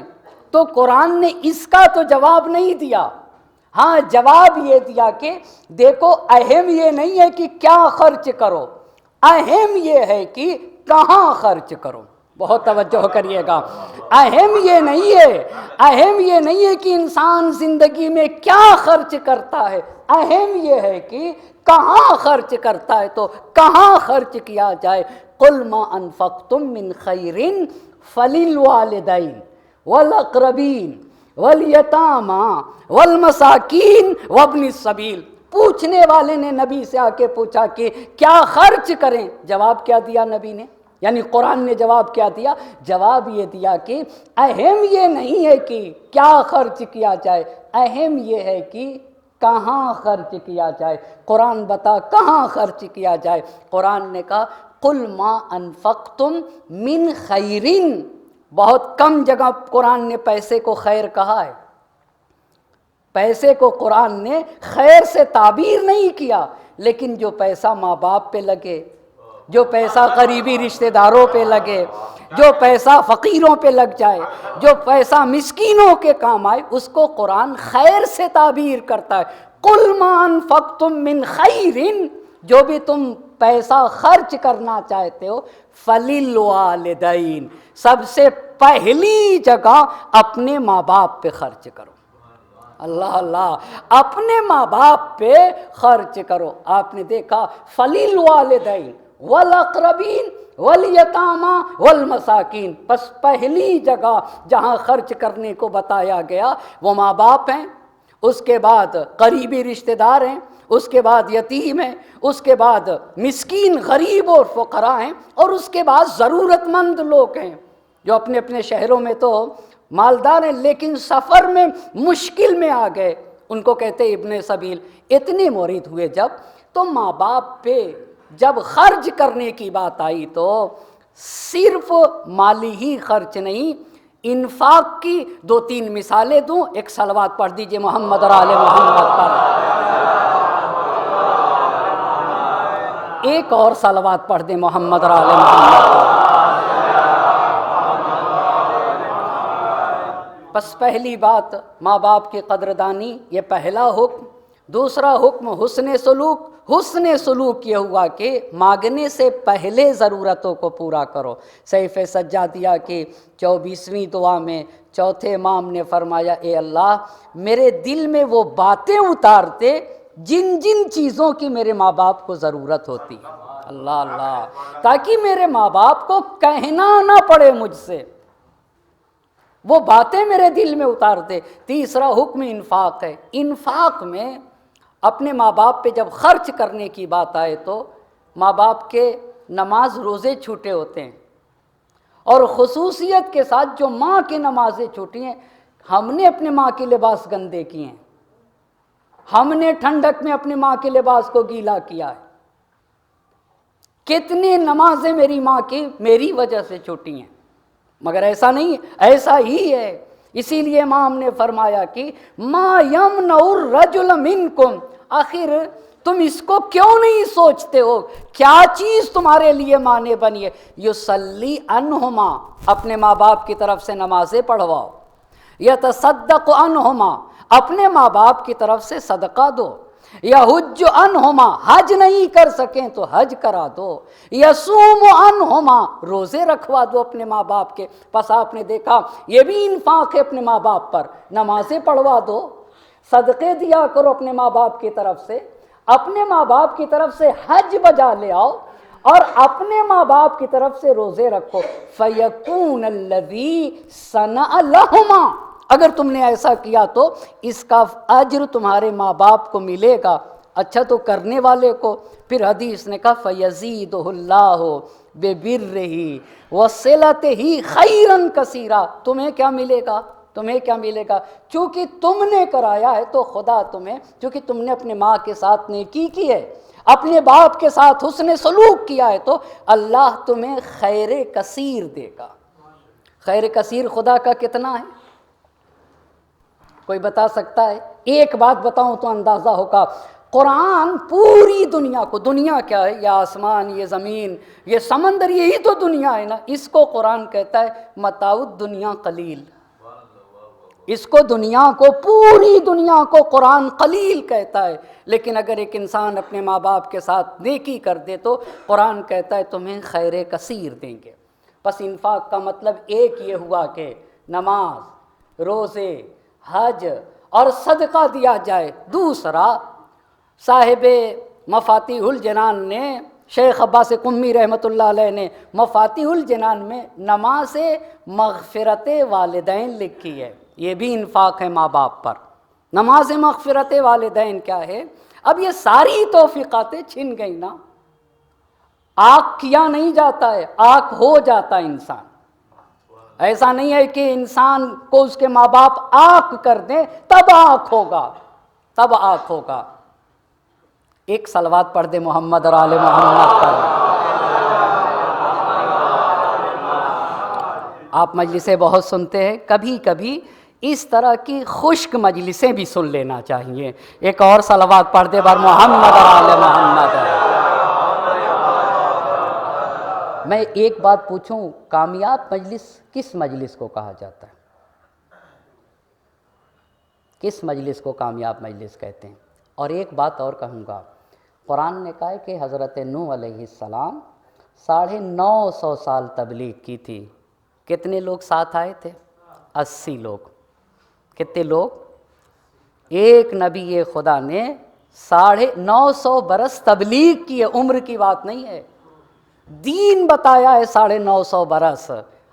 S2: تو قرآن نے اس کا تو جواب نہیں دیا، ہاں جواب یہ دیا کہ دیکھو اہم یہ نہیں ہے کہ کیا خرچ کرو، اہم یہ ہے کہ کہاں خرچ کرو۔ بہت توجہ کریے گا، اہم یہ نہیں ہے کہ انسان زندگی میں کیا خرچ کرتا ہے، اہم یہ ہے کہ کہاں خرچ کرتا ہے، تو کہاں خرچ کیا جائے۔ قُلْ مَا أَنفَقْتُم مِّنْ خَيْرٍ فَلِلْوَالِدَيْنِ وَالْأَقْرَبِينَ وَالْيَتَامَىٰ وَالْمَسَاكِينِ وَابْنِ السَّبِيلِ۔ پوچھنے والے نے نبی سے آ کے پوچھا کہ کیا خرچ کریں، جواب کیا دیا نبی نے، یعنی قرآن نے جواب کیا دیا؟ جواب یہ دیا کہ اہم یہ نہیں ہے کہ کیا خرچ کیا جائے، اہم یہ ہے کہ کہاں خرچ کیا جائے۔ قرآن بتا کہاں خرچ کیا جائے۔ قرآن نے کہا قُلْ مَا أَنفَقْتُم مِّنْ خَيْرٍ، بہت کم جگہ قرآن نے پیسے کو خیر کہا ہے، پیسے کو قرآن نے خیر سے تعبیر نہیں کیا، لیکن جو پیسہ ماں باپ پہ لگے، جو پیسہ قریبی رشتہ داروں پہ لگے، جو پیسہ فقیروں پہ لگ جائے، جو پیسہ مسکینوں کے کام آئے، اس کو قرآن خیر سے تعبیر کرتا ہے۔ قُلْ مَا أَنفَقْتُم مِّنْ خَيْرٍ، جو بھی تم پیسہ خرچ کرنا چاہتے ہو، فَلِلْوَالِدَيْنِ، سب سے پہلی جگہ اپنے ماں باپ پہ خرچ کرو۔ اللہ اللہ، اپنے ماں باپ پہ خرچ کرو۔ آپ نے دیکھا فَلِلْوَالِدَيْنِ وَالْأَقْرَبِينَ وَالْيَتَامَىٰ وَالْمَسَاكِينَ، بس پہلی جگہ جہاں خرچ کرنے کو بتایا گیا وہ ماں باپ ہیں، اس کے بعد قریبی رشتہ دار ہیں، اس کے بعد یتیم ہیں، اس کے بعد مسکین غریب اور فقراء ہیں، اور اس کے بعد ضرورت مند لوگ ہیں جو اپنے اپنے شہروں میں تو مالدار ہیں لیکن سفر میں مشکل میں آ گئے، ان کو کہتے ابن سبیل۔ اتنے مورد ہوئے جب، تو ماں باپ پہ جب خرچ کرنے کی بات آئی تو صرف مالی ہی خرچ نہیں، انفاق کی دو تین مثالیں دوں۔ ایک صلوات پڑھ دیجئے محمد اور آل محمد پر، ایک اور صلوات پڑھ دیں محمد اور آل محمد پر۔ بس پہلی بات ماں باپ کی قدردانی، یہ پہلا حکم۔ دوسرا حکم حسن سلوک۔ حسن سلوک یہ ہوا کہ مانگنے سے پہلے ضرورتوں کو پورا کرو۔ سیف سجادیہ کی 24ویں دعا میں چوتھے امام نے فرمایا اے اللہ میرے دل میں وہ باتیں اتارتے جن جن چیزوں کی میرے ماں باپ کو ضرورت ہوتی ہے، اللہ اللہ، تاکہ میرے ماں باپ کو کہنا نہ پڑے مجھ سے، وہ باتیں میرے دل میں اتار دے۔ تیسرا حکم انفاق ہے۔ انفاق میں اپنے ماں باپ پہ جب خرچ کرنے کی بات آئے تو ماں باپ کے نماز روزے چھوٹے ہوتے ہیں، اور خصوصیت کے ساتھ جو ماں کی نمازیں چھوٹی ہیں، ہم نے اپنے ماں کے لباس گندے کیے ہیں، ہم نے ٹھنڈک میں اپنے ماں کے لباس کو گیلا کیا ہے، کتنی نمازیں میری ماں کی میری وجہ سے چھوٹی ہیں، مگر ایسا نہیں، ایسا ہی ہے۔ اسی لیے امام نے فرمایا کہ ما یمنع الرجل منکم، آخر تم اس کو کیوں نہیں سوچتے ہو، کیا چیز تمہارے لیے مانے بنی ہے؟ یصلی عنہما، اپنے ماں باپ کی طرف سے نمازیں پڑھواؤ، یتصدق عنہما، اپنے ماں باپ کی طرف سے صدقہ دو، یحج عنہما حج نہیں کر سکیں تو حج کرا دو، یصوم عنہما روزے رکھوا دو اپنے ماں باپ کے۔ پس آپ نے دیکھا یہ بھی انفاق ہے اپنے ماں باپ پر، نمازیں پڑھوا دو، صدقے دیا کرو اپنے ماں باپ کی طرف سے، اپنے ماں باپ کی طرف سے حج بجا لے آؤ، اور اپنے ماں باپ کی طرف سے روزے رکھو۔ فَيَكُونَ الَّذِي صَنَعَ لَهُمَا، اگر تم نے ایسا کیا تو اس کا اجر تمہارے ماں باپ کو ملے گا، اچھا تو کرنے والے کو۔ پھر حدیث نے کہا فَيَزِيدُهُ اللَّهُ بِبِرِّهِ وَصِلَتِهِ خَيْرًا كَثِيرًا، تمہیں کیا ملے گا؟ تمہیں کیا ملے گا؟ چونکہ تم نے کرایا ہے تو خدا تمہیں، چونکہ تم نے اپنے ماں کے ساتھ نیکی کی ہے، اپنے باپ کے ساتھ حسن سلوک کیا ہے، تو اللہ تمہیں خیر کثیر دے گا۔ خیر کثیر خدا کا کتنا ہے؟ کوئی بتا سکتا ہے؟ ایک بات بتاؤں تو اندازہ ہوگا، قرآن پوری دنیا کو، دنیا کیا ہے؟ یہ آسمان، یہ زمین، یہ سمندر، یہی تو دنیا ہے نا، اس کو قرآن کہتا ہے متاع الدنیا قلیل۔ اس کو دنیا کو، پوری دنیا کو قرآن قلیل کہتا ہے، لیکن اگر ایک انسان اپنے ماں باپ کے ساتھ نیکی کر دے تو قرآن کہتا ہے تمہیں خیر کثیر دیں گے۔ پس انفاق کا مطلب ایک یہ ہوا کہ نماز، روزے، حج اور صدقہ دیا جائے۔ دوسرا، صاحب مفاتیح الجنان نے، شیخ عباس قمی رحمۃ اللہ علیہ نے مفاتیح الجنان میں نماز مغفرت والدین لکھی ہے، یہ بھی انفاق ہے ماں باپ پر۔ نماز مغفرت والدین کیا ہے؟ اب یہ ساری توفیقاتیں چھن گئی نا، آنکھ کیا نہیں جاتا ہے، آنکھ ہو جاتا ہے انسان۔ ایسا نہیں ہے کہ انسان کو اس کے ماں باپ آنکھ کر دیں تب آنکھ ہوگا، تب آنکھ ہوگا۔ ایک صلوات پڑھ دے محمد اور آل محمد پر۔ آپ مجلسیں بہت سنتے ہیں، کبھی کبھی اس طرح کی خشک مجلسیں بھی سن لینا چاہیے۔ ایک اور صلوات پڑھ دے بار محمد اور آل محمد۔ میں ایک بات پوچھوں، کامیاب مجلس کس مجلس کو کہا جاتا ہے؟ کس مجلس کو کامیاب مجلس کہتے ہیں؟ اور ایک بات اور کہوں گا، قرآن نے کہا ہے کہ حضرت نوح علیہ السلام 950 سال تبلیغ کی تھی، کتنے لوگ ساتھ آئے تھے؟ 80 لوگ۔ کتنے لوگ؟ ایک نبی خدا نے 950 برس تبلیغ کی ہے، عمر کی بات نہیں ہے، دین بتایا ہے 950 برس،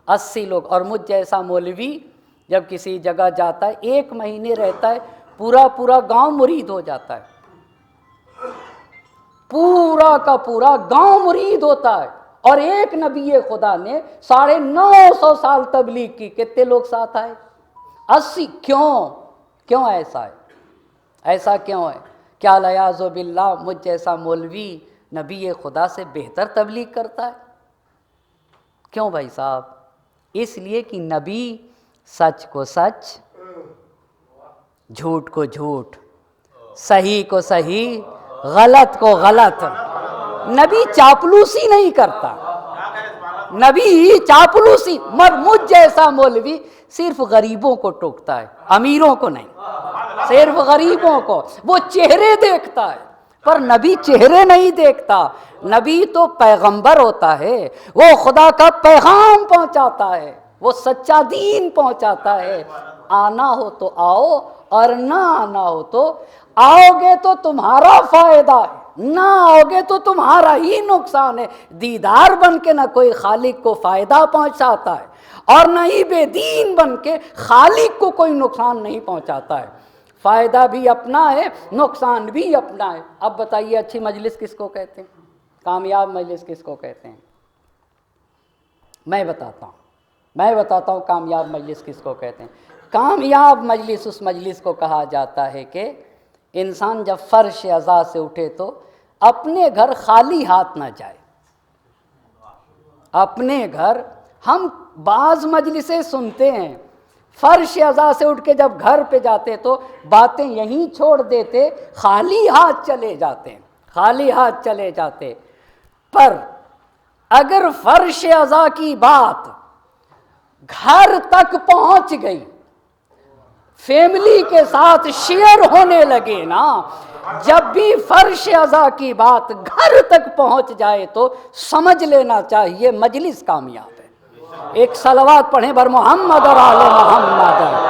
S2: 80 لوگ۔ اور مجھ جیسا مولوی جب کسی جگہ جاتا ہے 1 مہینے رہتا ہے، پورا گاؤں مرید ہو جاتا ہے، پورا کا پورا گاؤں مرید ہوتا ہے۔ اور ایک نبی خدا نے 950 سال تبلیغ کی، کتنے لوگ ساتھ آئے؟ 80۔ کیوں ایسا ہے؟ ایسا کیوں ہے؟ کیا الیاذ باللہ مجھ جیسا مولوی نبی خدا سے بہتر تبلیغ کرتا ہے؟ کیوں بھائی صاحب؟ اس لیے کہ نبی سچ کو سچ، جھوٹ کو جھوٹ، صحیح کو صحیح، غلط کو غلط۔ نبی چاپلوسی نہیں کرتا، نبی چاپلوسی، مجھ جیسا مولوی صرف غریبوں کو ٹوکتا ہے، امیروں کو نہیں، صرف غریبوں کو۔ وہ چہرے دیکھتا ہے پر نبی چہرے نہیں دیکھتا۔ نبی تو پیغمبر ہوتا ہے، وہ خدا کا پیغام پہنچاتا ہے، وہ سچا دین پہنچاتا ہے۔ آنا ہو تو آؤ، اور نہ آنا ہو تو آؤ گے تو تمہارا فائدہ ہے، نہ آؤ گے تو تمہارا ہی نقصان ہے۔ دیدار بن کے نہ کوئی خالق کو فائدہ پہنچاتا ہے، اور نہ ہی بے دین بن کے خالق کو کوئی نقصان نہیں پہنچاتا ہے۔ فائدہ بھی اپنا ہے، نقصان بھی اپنا ہے۔ اب بتائیے اچھی مجلس کس کو کہتے ہیں؟ کامیاب مجلس کس کو کہتے ہیں؟ میں بتاتا ہوں کامیاب مجلس کس کو کہتے ہیں۔ کامیاب مجلس اس مجلس کو کہا جاتا ہے کہ انسان جب فرش عزا سے اٹھے تو اپنے گھر خالی ہاتھ نہ جائے۔ اپنے گھر، ہم بعض مجلسیں سنتے ہیں، فرش عزا سے اٹھ کے جب گھر پہ جاتے تو باتیں یہیں چھوڑ دیتے، خالی ہاتھ چلے جاتے، خالی ہاتھ چلے جاتے۔ پر اگر فرش عزا کی بات گھر تک پہنچ گئی، فیملی کے ساتھ شیئر ہونے لگے نا، جب بھی فرش ازا کی بات گھر تک پہنچ جائے تو سمجھ لینا چاہیے مجلس کامیاب ہے۔ ایک صلوات پڑھیں بر محمد اور آل محمد۔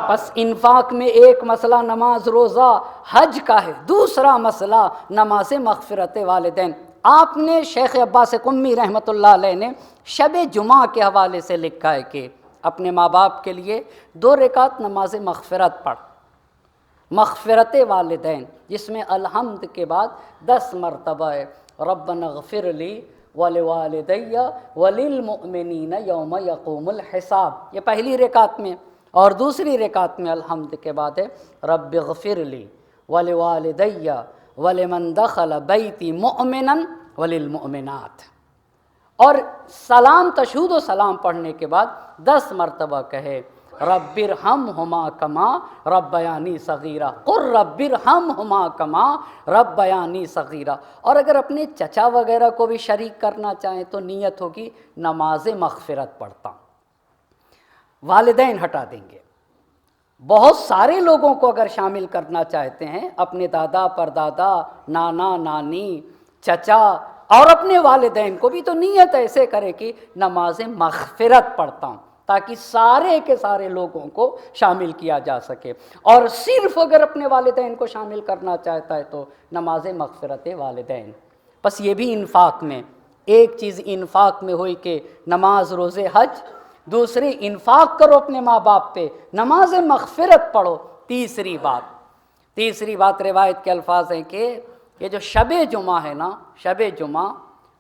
S2: بس انفاق میں ایک مسئلہ نماز روزہ حج کا ہے، دوسرا مسئلہ نماز مغفرت والدین۔ آپ نے شیخ عباس قمی رحمۃ اللہ علیہ نے شب جمعہ کے حوالے سے لکھا ہے کہ اپنے ماں باپ کے لیے 2 رکعت نماز مغفرت پڑھ، مغفرت والدین، جس میں الحمد کے بعد 10 مرتبہ ہے ربنا اغفر لی ولوالدی وللمؤمنین یوم یقوم الحساب، یہ پہلی رکعت میں، اور دوسری رکعت میں الحمد کے بعد ہے رب اغفر لی ولوالدی ولمن دخل بیتی مؤمنا وللمؤمنات، اور سلام تشہد و سلام پڑھنے کے بعد 10 مرتبہ کہے رب ارحمہما کما ربیانی صغیرہ، قل رب ارحمہما کما ربیانی صغیرہ۔ اور اگر اپنے چچا وغیرہ کو بھی شریک کرنا چاہیں تو نیت ہوگی نماز مغفرت پڑھتا ہوں، والدین ہٹا دیں گے۔ بہت سارے لوگوں کو اگر شامل کرنا چاہتے ہیں، اپنے دادا پردادا، نانا نانی، چچا اور اپنے والدین کو بھی، تو نیت ایسے کرے کہ نماز مغفرت پڑھتا ہوں، تاکہ سارے کے سارے لوگوں کو شامل کیا جا سکے۔ اور صرف اگر اپنے والدین کو شامل کرنا چاہتا ہے تو نماز مغفرت والدین۔ بس یہ بھی انفاق میں، ایک چیز انفاق میں ہوئی کہ نماز روزے حج، دوسری انفاق کرو اپنے ماں باپ پہ، نماز مغفرت پڑھو۔ تیسری بات روایت کے الفاظ ہیں کہ یہ جو شب جمعہ ہے نا، شب جمعہ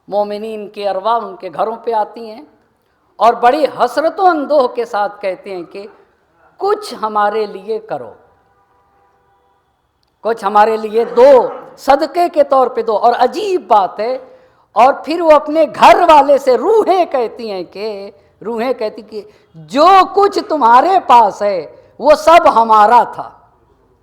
S2: مومنین کی ارواح ان کے گھروں پہ آتی ہیں اور بڑی حسرت و اندوہ کے ساتھ کہتے ہیں کہ کچھ ہمارے لیے کرو، کچھ ہمارے لیے دو، صدقے کے طور پہ دو۔ اور عجیب بات ہے، اور پھر وہ اپنے گھر والے سے روحیں کہتی ہیں کہ جو کچھ تمہارے پاس ہے وہ سب ہمارا تھا۔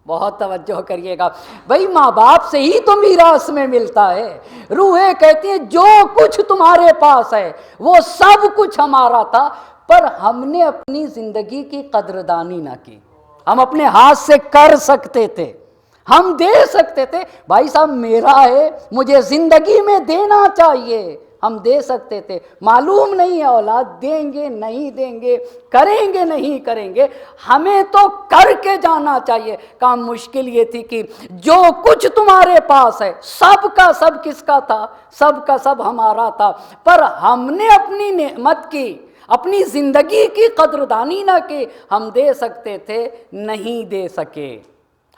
S2: بہت توجہ کریے گا بھائی، ماں باپ سے ہی تو میراث میں ملتا ہے۔ روحیں کہتی ہیں جو کچھ تمہارے پاس ہے وہ سب کچھ ہمارا تھا، پر ہم نے اپنی زندگی کی قدردانی نہ کی۔ ہم اپنے ہاتھ سے کر سکتے تھے، ہم دے سکتے تھے، بھائی صاحب میرا ہے مجھے زندگی میں دینا چاہیے، ہم دے سکتے تھے۔ معلوم نہیں ہے اولاد دیں گے نہیں دیں گے، کریں گے نہیں کریں گے، ہمیں تو کر کے جانا چاہیے۔ کام مشکل یہ تھی کہ جو کچھ تمہارے پاس ہے سب کا سب کس کا تھا؟ سب کا سب ہمارا تھا، پر ہم نے اپنی نعمت کی، اپنی زندگی کی قدردانی نہ کی۔ ہم دے سکتے تھے نہیں دے سکے،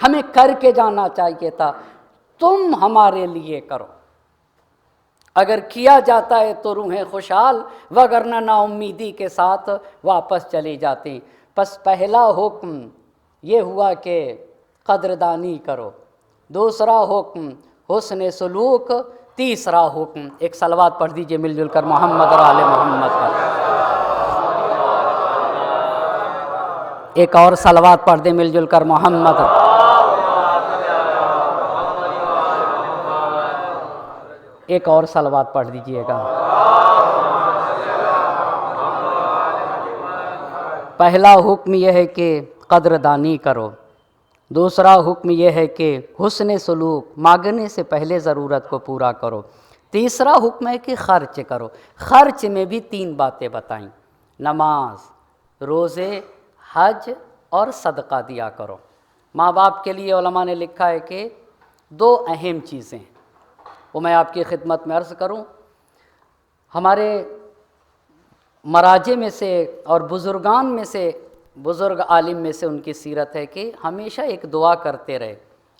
S2: ہمیں کر کے جانا چاہیے تھا۔ تم ہمارے لیے کرو، اگر کیا جاتا ہے تو روحیں خوشحال، وگرنہ نا امیدی کے ساتھ واپس چلی جاتی۔ پس پہلا حکم یہ ہوا کہ قدردانی کرو، دوسرا حکم حسن سلوک، تیسرا حکم، ایک صلوات پڑھ دیجئے مل جل کر محمد اور آل محمد پر۔ ایک اور صلوات پڑھ دیں مل جل کر محمد۔ ایک اور صلوات پڑھ دیجئے گا۔ پہلا حکم یہ ہے کہ قدردانی کرو، دوسرا حکم یہ ہے کہ حسن سلوک، مانگنے سے پہلے ضرورت کو پورا کرو، تیسرا حکم ہے کہ خرچ کرو۔ خرچ میں بھی 3 باتیں بتائیں، نماز، روزے، حج اور صدقہ دیا کرو۔ ماں باپ کے لیے علماء نے لکھا ہے کہ 2 اہم چیزیں، وہ میں آپ کی خدمت میں عرض کروں۔ ہمارے مراجع میں سے اور بزرگان میں سے، بزرگ عالم میں سے ان کی سیرت ہے کہ ہمیشہ ایک دعا کرتے رہے،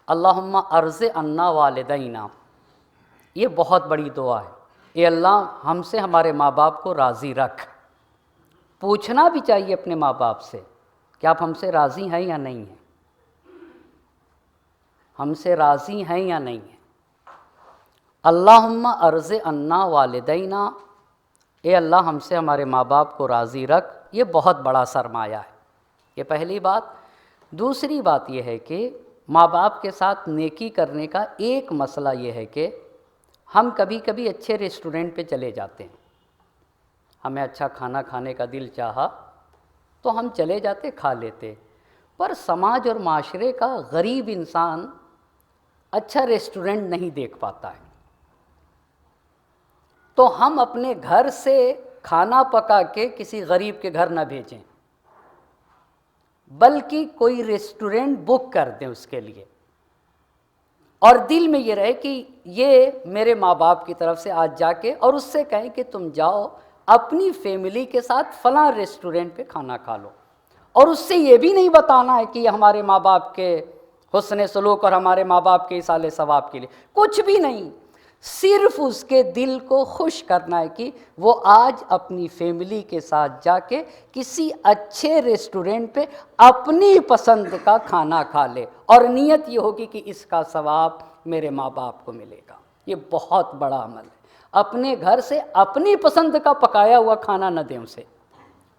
S2: اللہم ارض عنا والدینا۔ یہ بہت بڑی دعا ہے، اے اللہ ہم سے ہمارے ماں باپ کو راضی رکھ۔ پوچھنا بھی چاہیے اپنے ماں باپ سے کہ آپ ہم سے راضی ہیں یا نہیں ہیں، ہم سے راضی ہیں یا نہیں ہیں۔ اللہم ارض عنا والدینا، اے اللہ ہم سے ہمارے ماں باپ کو راضی رکھ۔ یہ بہت بڑا سرمایہ ہے، یہ پہلی بات۔ دوسری بات یہ ہے کہ ماں باپ کے ساتھ نیکی کرنے کا ایک مسئلہ یہ ہے کہ ہم کبھی کبھی اچھے ریسٹورنٹ پہ چلے جاتے ہیں، ہمیں اچھا کھانا کھانے کا دل چاہا، تو ہم چلے جاتے کھا لیتے، پر سماج اور معاشرے کا غریب انسان اچھا ریسٹورنٹ نہیں دیکھ پاتا ہے، تو ہم اپنے گھر سے کھانا پکا کے کسی غریب کے گھر نہ بھیجیں، بلکہ کوئی ریسٹورنٹ بک کر دیں اس کے لیے، اور دل میں یہ رہے کہ یہ میرے ماں باپ کی طرف سے آج جا کے، اور اس سے کہیں کہ تم جاؤ اپنی فیملی کے ساتھ فلاں ریسٹورنٹ پہ کھانا کھا لو، اور اس سے یہ بھی نہیں بتانا ہے کہ یہ ہمارے ماں باپ کے حسن سلوک اور ہمارے ماں باپ کے ایصال ثواب کے لیے، کچھ بھی نہیں، صرف اس کے دل کو خوش کرنا ہے کہ وہ آج اپنی فیملی کے ساتھ جا کے کسی اچھے ریسٹورنٹ پہ اپنی پسند کا کھانا کھا لے، اور نیت یہ ہوگی کہ اس کا ثواب میرے ماں باپ کو ملے گا۔ یہ بہت بڑا عمل ہے۔ اپنے گھر سے اپنی پسند کا پکایا ہوا کھانا نہ دیں اسے،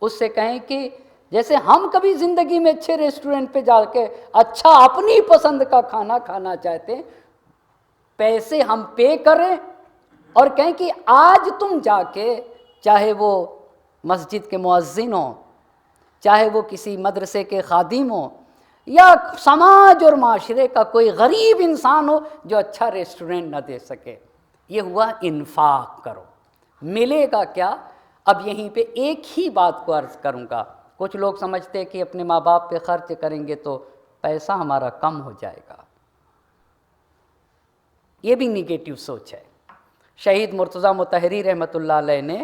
S2: اس سے کہیں کہ جیسے ہم کبھی زندگی میں اچھے ریسٹورنٹ پہ جا کے اچھا اپنی پسند کا کھانا کھانا چاہتے ہیں، پیسے ہم پے کریں اور کہیں کہ آج تم جا کے، چاہے وہ مسجد کے مؤذن ہوں، چاہے وہ کسی مدرسے کے خادم ہوں، یا سماج اور معاشرے کا کوئی غریب انسان ہو جو اچھا ریسٹورنٹ نہ دے سکے، یہ ہوا انفاق کرو۔ ملے گا کیا؟ اب یہیں پہ ایک ہی بات کو عرض کروں گا۔ کچھ لوگ سمجھتے ہیں کہ اپنے ماں باپ پہ خرچ کریں گے تو پیسہ ہمارا کم ہو جائے گا، یہ بھی نگیٹو سوچ ہے۔ شہید مرتضیٰ مطہری رحمۃ اللہ علیہ نے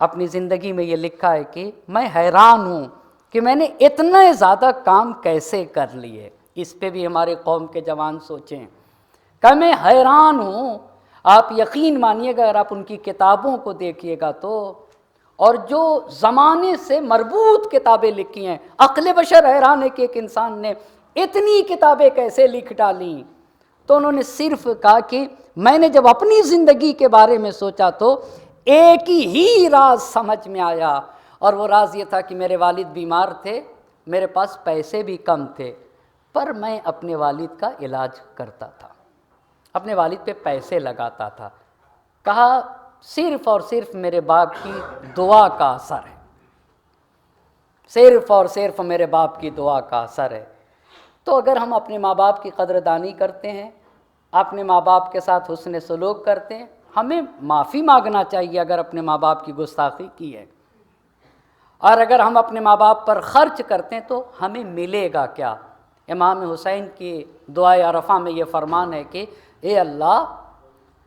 S2: اپنی زندگی میں یہ لکھا ہے کہ میں حیران ہوں کہ میں نے اتنے زیادہ کام کیسے کر لیے۔ اس پہ بھی ہمارے قوم کے جوان سوچیں کہ میں حیران ہوں۔ آپ یقین مانیے گا، اگر آپ ان کی کتابوں کو دیکھیے گا تو، اور جو زمانے سے مربوط کتابیں لکھی ہیں، عقل بشر حیران ہے کہ ایک انسان نے اتنی کتابیں کیسے لکھ ڈالیں۔ تو انہوں نے صرف کہا کہ میں نے جب اپنی زندگی کے بارے میں سوچا تو ایک ہی راز سمجھ میں آیا، اور وہ راز یہ تھا کہ میرے والد بیمار تھے، میرے پاس پیسے بھی کم تھے، پر میں اپنے والد کا علاج کرتا تھا، اپنے والد پہ پیسے لگاتا تھا۔ کہا صرف اور صرف میرے باپ کی دعا کا اثر ہے، صرف اور صرف میرے باپ کی دعا کا اثر ہے۔ تو اگر ہم اپنے ماں باپ کی قدردانی کرتے ہیں، اپنے ماں باپ کے ساتھ حسن سلوک کرتے ہیں، ہمیں معافی مانگنا چاہیے اگر اپنے ماں باپ کی گستاخی کی ہے، اور اگر ہم اپنے ماں باپ پر خرچ کرتے ہیں تو ہمیں ملے گا کیا؟ امام حسین کی دعائے عرفہ میں یہ فرمان ہے کہ اے اللہ،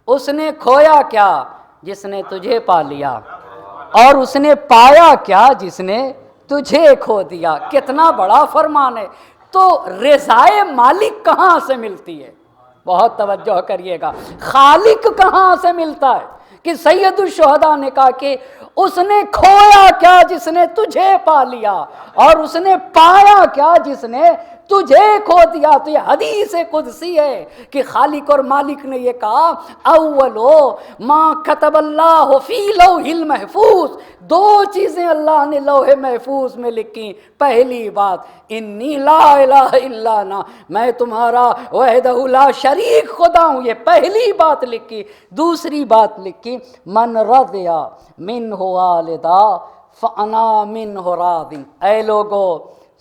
S2: اس نے کھویا کیا جس نے تجھے پا لیا، اور اس نے پایا کیا جس نے تجھے کھو دیا۔ کتنا بڑا فرمان ہے۔ تو رضائے مالک کہاں سے ملتی ہے؟ بہت توجہ کریے گا، خالق کہاں سے ملتا ہے؟ کہ سید الشہداء نے کہا کہ اس نے کھویا کیا جس نے تجھے پا لیا، اور اس نے پایا کیا جس نے تجھے کھو دیا۔ تو یہ حدیث قدسی ہے کہ خالق اور مالک نے یہ کہا، اولو ما کتب اللہ فی لوح المحفوظ، دو چیزیں اللہ نے لوح محفوظ میں لکھی۔ پہلی بات، انی لا الہ الا انا، میں تمہارا وحدہ لا شریک خدا ہوں، یہ پہلی بات لکھی۔ دوسری بات لکھی، من رضی منہ والدا فانا منہ راض، اے لوگو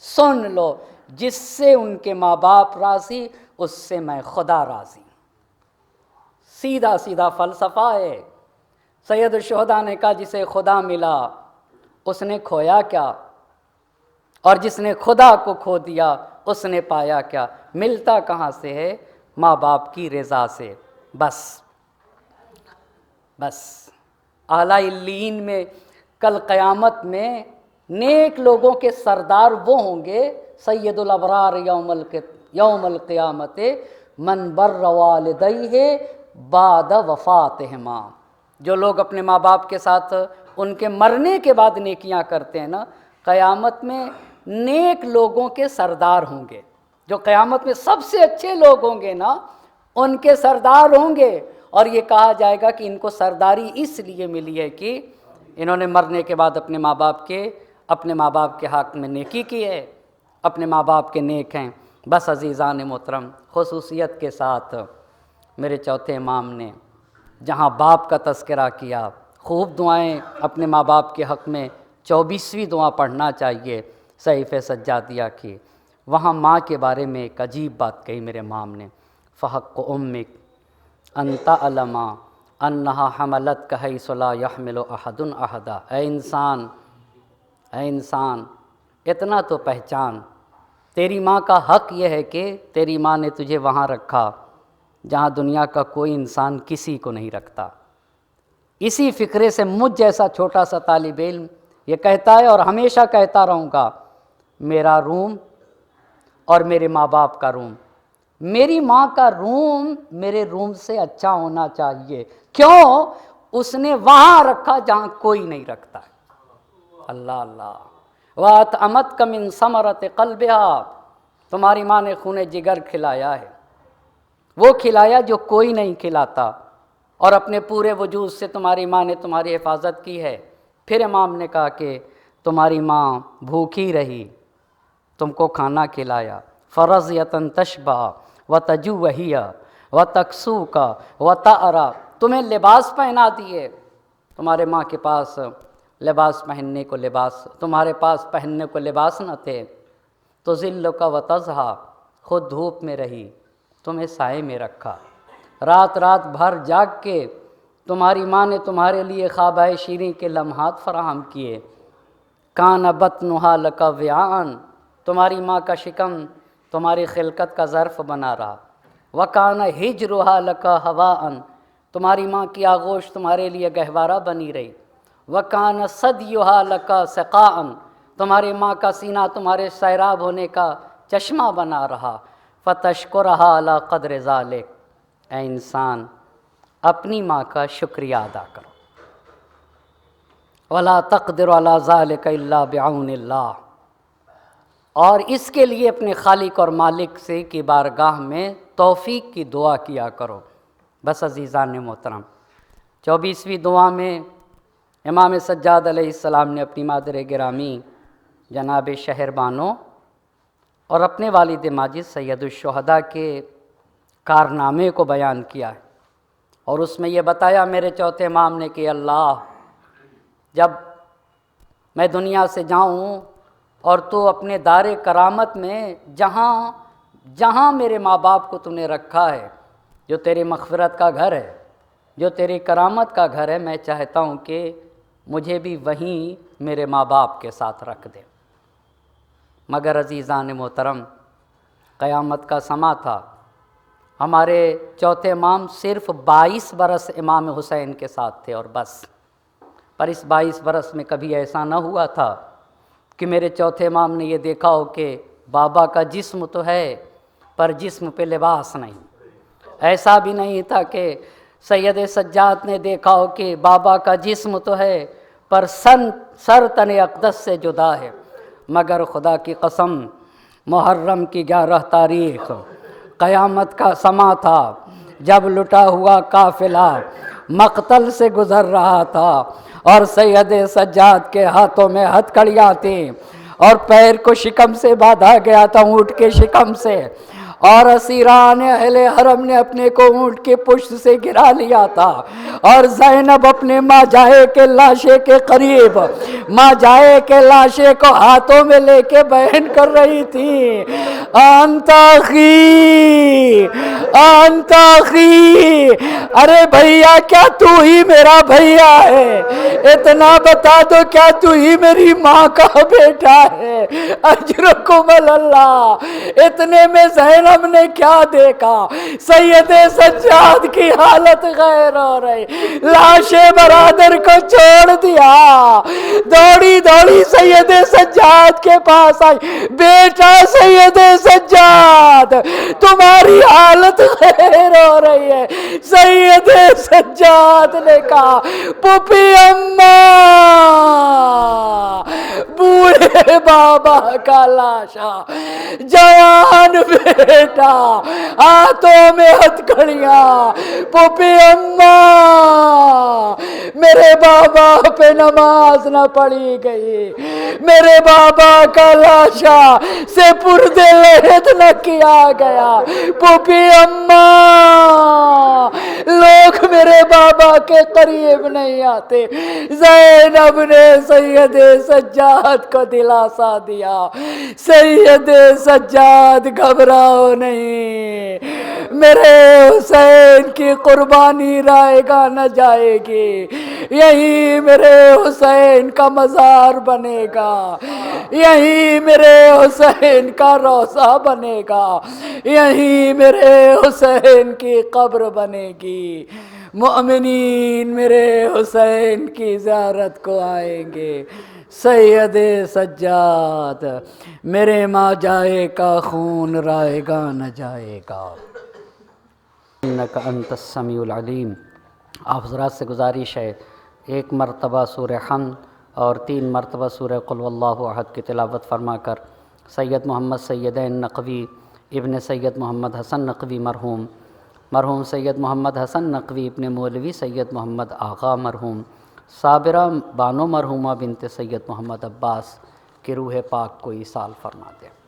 S2: سن لو، جس سے ان کے ماں باپ راضی اس سے میں خدا راضی۔ سیدھا سیدھا فلسفہ ہے۔ سید الشہداء نے کہا جسے خدا ملا اس نے کھویا کیا، اور جس نے خدا کو کھو دیا اس نے پایا کیا؟ ملتا کہاں سے ہے؟ ماں باپ کی رضا سے۔ بس اعلیٰ علیین میں کل قیامت میں نیک لوگوں کے سردار وہ ہوں گے، سید الابرار یوم القیامت من بر والدیہ بعد وفاتہما، جو لوگ اپنے ماں باپ کے ساتھ ان کے مرنے کے بعد نیکیاں کرتے ہیں نا، قیامت میں نیک لوگوں کے سردار ہوں گے۔ جو قیامت میں سب سے اچھے لوگ ہوں گے نا، ان کے سردار ہوں گے، اور یہ کہا جائے گا کہ ان کو سرداری اس لیے ملی ہے کہ انہوں نے مرنے کے بعد اپنے ماں باپ کے حق میں نیکی کی ہے، اپنے ماں باپ کے نیک ہیں۔ بس عزیزان محترم، خصوصیت کے ساتھ میرے چوتھے امام نے جہاں باپ کا تذکرہ کیا، خوب دعائیں اپنے ماں باپ کے حق میں 24ویں دعا پڑھنا چاہیے صحیفہ سجادیہ کی. وہاں ماں کے بارے میں ایک عجیب بات کہی میرے امام نے، فحق امک ان تعلم انہا حملتک حیث لا یحمل احد احدا. اے انسان اتنا تو پہچان، تیری ماں کا حق یہ ہے کہ تیری ماں نے تجھے وہاں رکھا جہاں دنیا کا کوئی انسان کسی کو نہیں رکھتا. اسی فکرے سے مجھ جیسا چھوٹا سا طالب علم یہ کہتا ہے اور ہمیشہ کہتا رہوں گا، میرا روم اور میرے ماں باپ کا روم، میری ماں کا روم میرے روم سے اچھا ہونا چاہیے. کیوں؟ اس نے وہاں رکھا جہاں کوئی نہیں رکھتا. اللہ اللہ. وَأَطْعَمَتْكَ مِنْ ثَمَرَةِ قَلْبِهَا، تمہاری ماں نے خون جگر کھلایا ہے، وہ کھلایا جو کوئی نہیں کھلاتا، اور اپنے پورے وجود سے تمہاری ماں نے تمہاری حفاظت کی ہے. پھر امام نے کہا کہ تمہاری ماں بھوکی رہی، تم کو کھانا کھلایا. فَرَضِيَةً تَشْبَعَ وَتَجُوَّهِيَ وَتَكْسُوكَ وَتَأْرَى، تمہیں لباس پہنا دیے. تمہارے ماں کے پاس لباس پہننے کو تمہارے پاس پہننے کو لباس نہ تھے. تو ذِلُّكَ وَتَضْحَىٰ، خود دھوپ میں رہی، تمہیں سائے میں رکھا. رات بھر جاگ کے تمہاری ماں نے تمہارے لیے خوابہ شیریں کے لمحات فراہم کیے. کان بطنہا لک وعاء، تمہاری ماں کا شکم تمہاری خلقت کا ظرف بنا رہا. وکان ہجرہا لک ہواء، تمہاری ماں کی آغوش تمہارے لیے گہوارہ بنی رہی. وکان ثدیہا لک سقاء، تمہاری ماں کا سینہ تمہارے سیراب ہونے کا چشمہ بنا رہا. فتشکرہا علی قدر ذالک، اے انسان اپنی ماں کا شکریہ ادا کرو. ولا تقدر علی ذالک الا بعون اللہ، اور اس کے لیے اپنے خالق اور مالک سے کی بارگاہ میں توفیق کی دعا کیا کرو. بس عزیزان محترم، 24ویں دعا میں امام سجاد علیہ السلام نے اپنی مادر گرامی جناب شہر بانو اور اپنے والد ماجد سید الشہداء کے کارنامے کو بیان کیا ہے، اور اس میں یہ بتایا میرے چوتھے امام نے کہ اللہ، جب میں دنیا سے جاؤں اور تو اپنے دار کرامت میں جہاں میرے ماں باپ کو تو نے رکھا ہے، جو تیری مغفرت کا گھر ہے، جو تیری کرامت کا گھر ہے، میں چاہتا ہوں کہ مجھے بھی وہیں میرے ماں باپ کے ساتھ رکھ دے. مگر عزیزان محترم، قیامت کا سماں تھا. ہمارے چوتھے امام صرف 22 برس امام حسین کے ساتھ تھے اور بس. پر اس 22 برس میں کبھی ایسا نہ ہوا تھا کہ میرے چوتھے امام نے یہ دیکھا ہو کہ بابا کا جسم تو ہے پر جسم پہ لباس نہیں. ایسا بھی نہیں تھا کہ سید سجاد نے دیکھا ہو کہ بابا کا جسم تو ہے پر سر تن اقدس سے جدا ہے. مگر خدا کی قسم، محرم کی 11 تاریخ قیامت کا سماں تھا، جب لٹا ہوا قافلہ مقتل سے گزر رہا تھا اور سید سجاد کے ہاتھوں میں ہتھکڑیاں تھیں اور پیر کو شکم سے باندھا گیا تھا، اونٹ کے شکم سے، اور اسیران اہل حرم نے اپنے کو اونٹ کے پشت سے گرا لیا تھا، اور زینب اپنے ماں جائے کے لاشے کے قریب ماں جائے کے لاشے کو ہاتھوں میں لے کے بیان کر رہی تھی، انت اخی انت اخی، ارے بھیا کیا تو ہی میرا بھیا ہے؟ اتنا بتا دو کیا تو ہی میری ماں کا بیٹا ہے؟ اجرکم اللہ. اتنے میں زینب نے کیا دیکھا؟ سید سجاد کی حالت غیر ہو رہی، لاش برادر کو چھوڑ دیا، دوڑی سید سجاد کے پاس آئی، بیٹا سید سجاد تمہاری حالت غیر ہو رہی ہے. سید سجاد نے کہا، پھوپھی اماں، بوڑھے بابا کا لاشا، جوان بیٹا، ہاتھوں میں ہتھکڑیاں، پھوپھی اماں میرے بابا پہ نماز نہ پڑھی گئی، میرے بابا کا لاشا سے پردے لحد نہ کیا گیا، پھوپھی اماں لوگ میرے بابا کے قریب نہیں آتے۔ زینب نے سید سجاد کو دلاسا دیا، سید سجاد گھبراؤ نہیں، میرے حسین کی قربانی رائے گاہ نہ جائے گی، یہی میرے حسین کا مزار بنے گا، یہی میرے حسین کا روضہ بنے گا، یہی میرے حسین کی قبر بنے گی، مومنین میرے حسین کی زیارت کو آئیں گے۔ سید سجاد میرے ماں جائے کا خون رائے گا نہ جائے گا۔
S1: انک انت السمیع العلیم۔ آپ حضرات سے گزارش ہے 1 مرتبہ سورہ حمد اور 3 مرتبہ سورہ قل واللہ احد کی تلاوت فرما کر سید محمد سیدین نقوی ابن سید محمد حسن نقوی مرحوم سید محمد حسن نقوی ابن مولوی سید محمد آغا مرحوم صابرہ بانو مرحومہ بنت سید محمد عباس کی روح پاک کو ایصال فرما دیں۔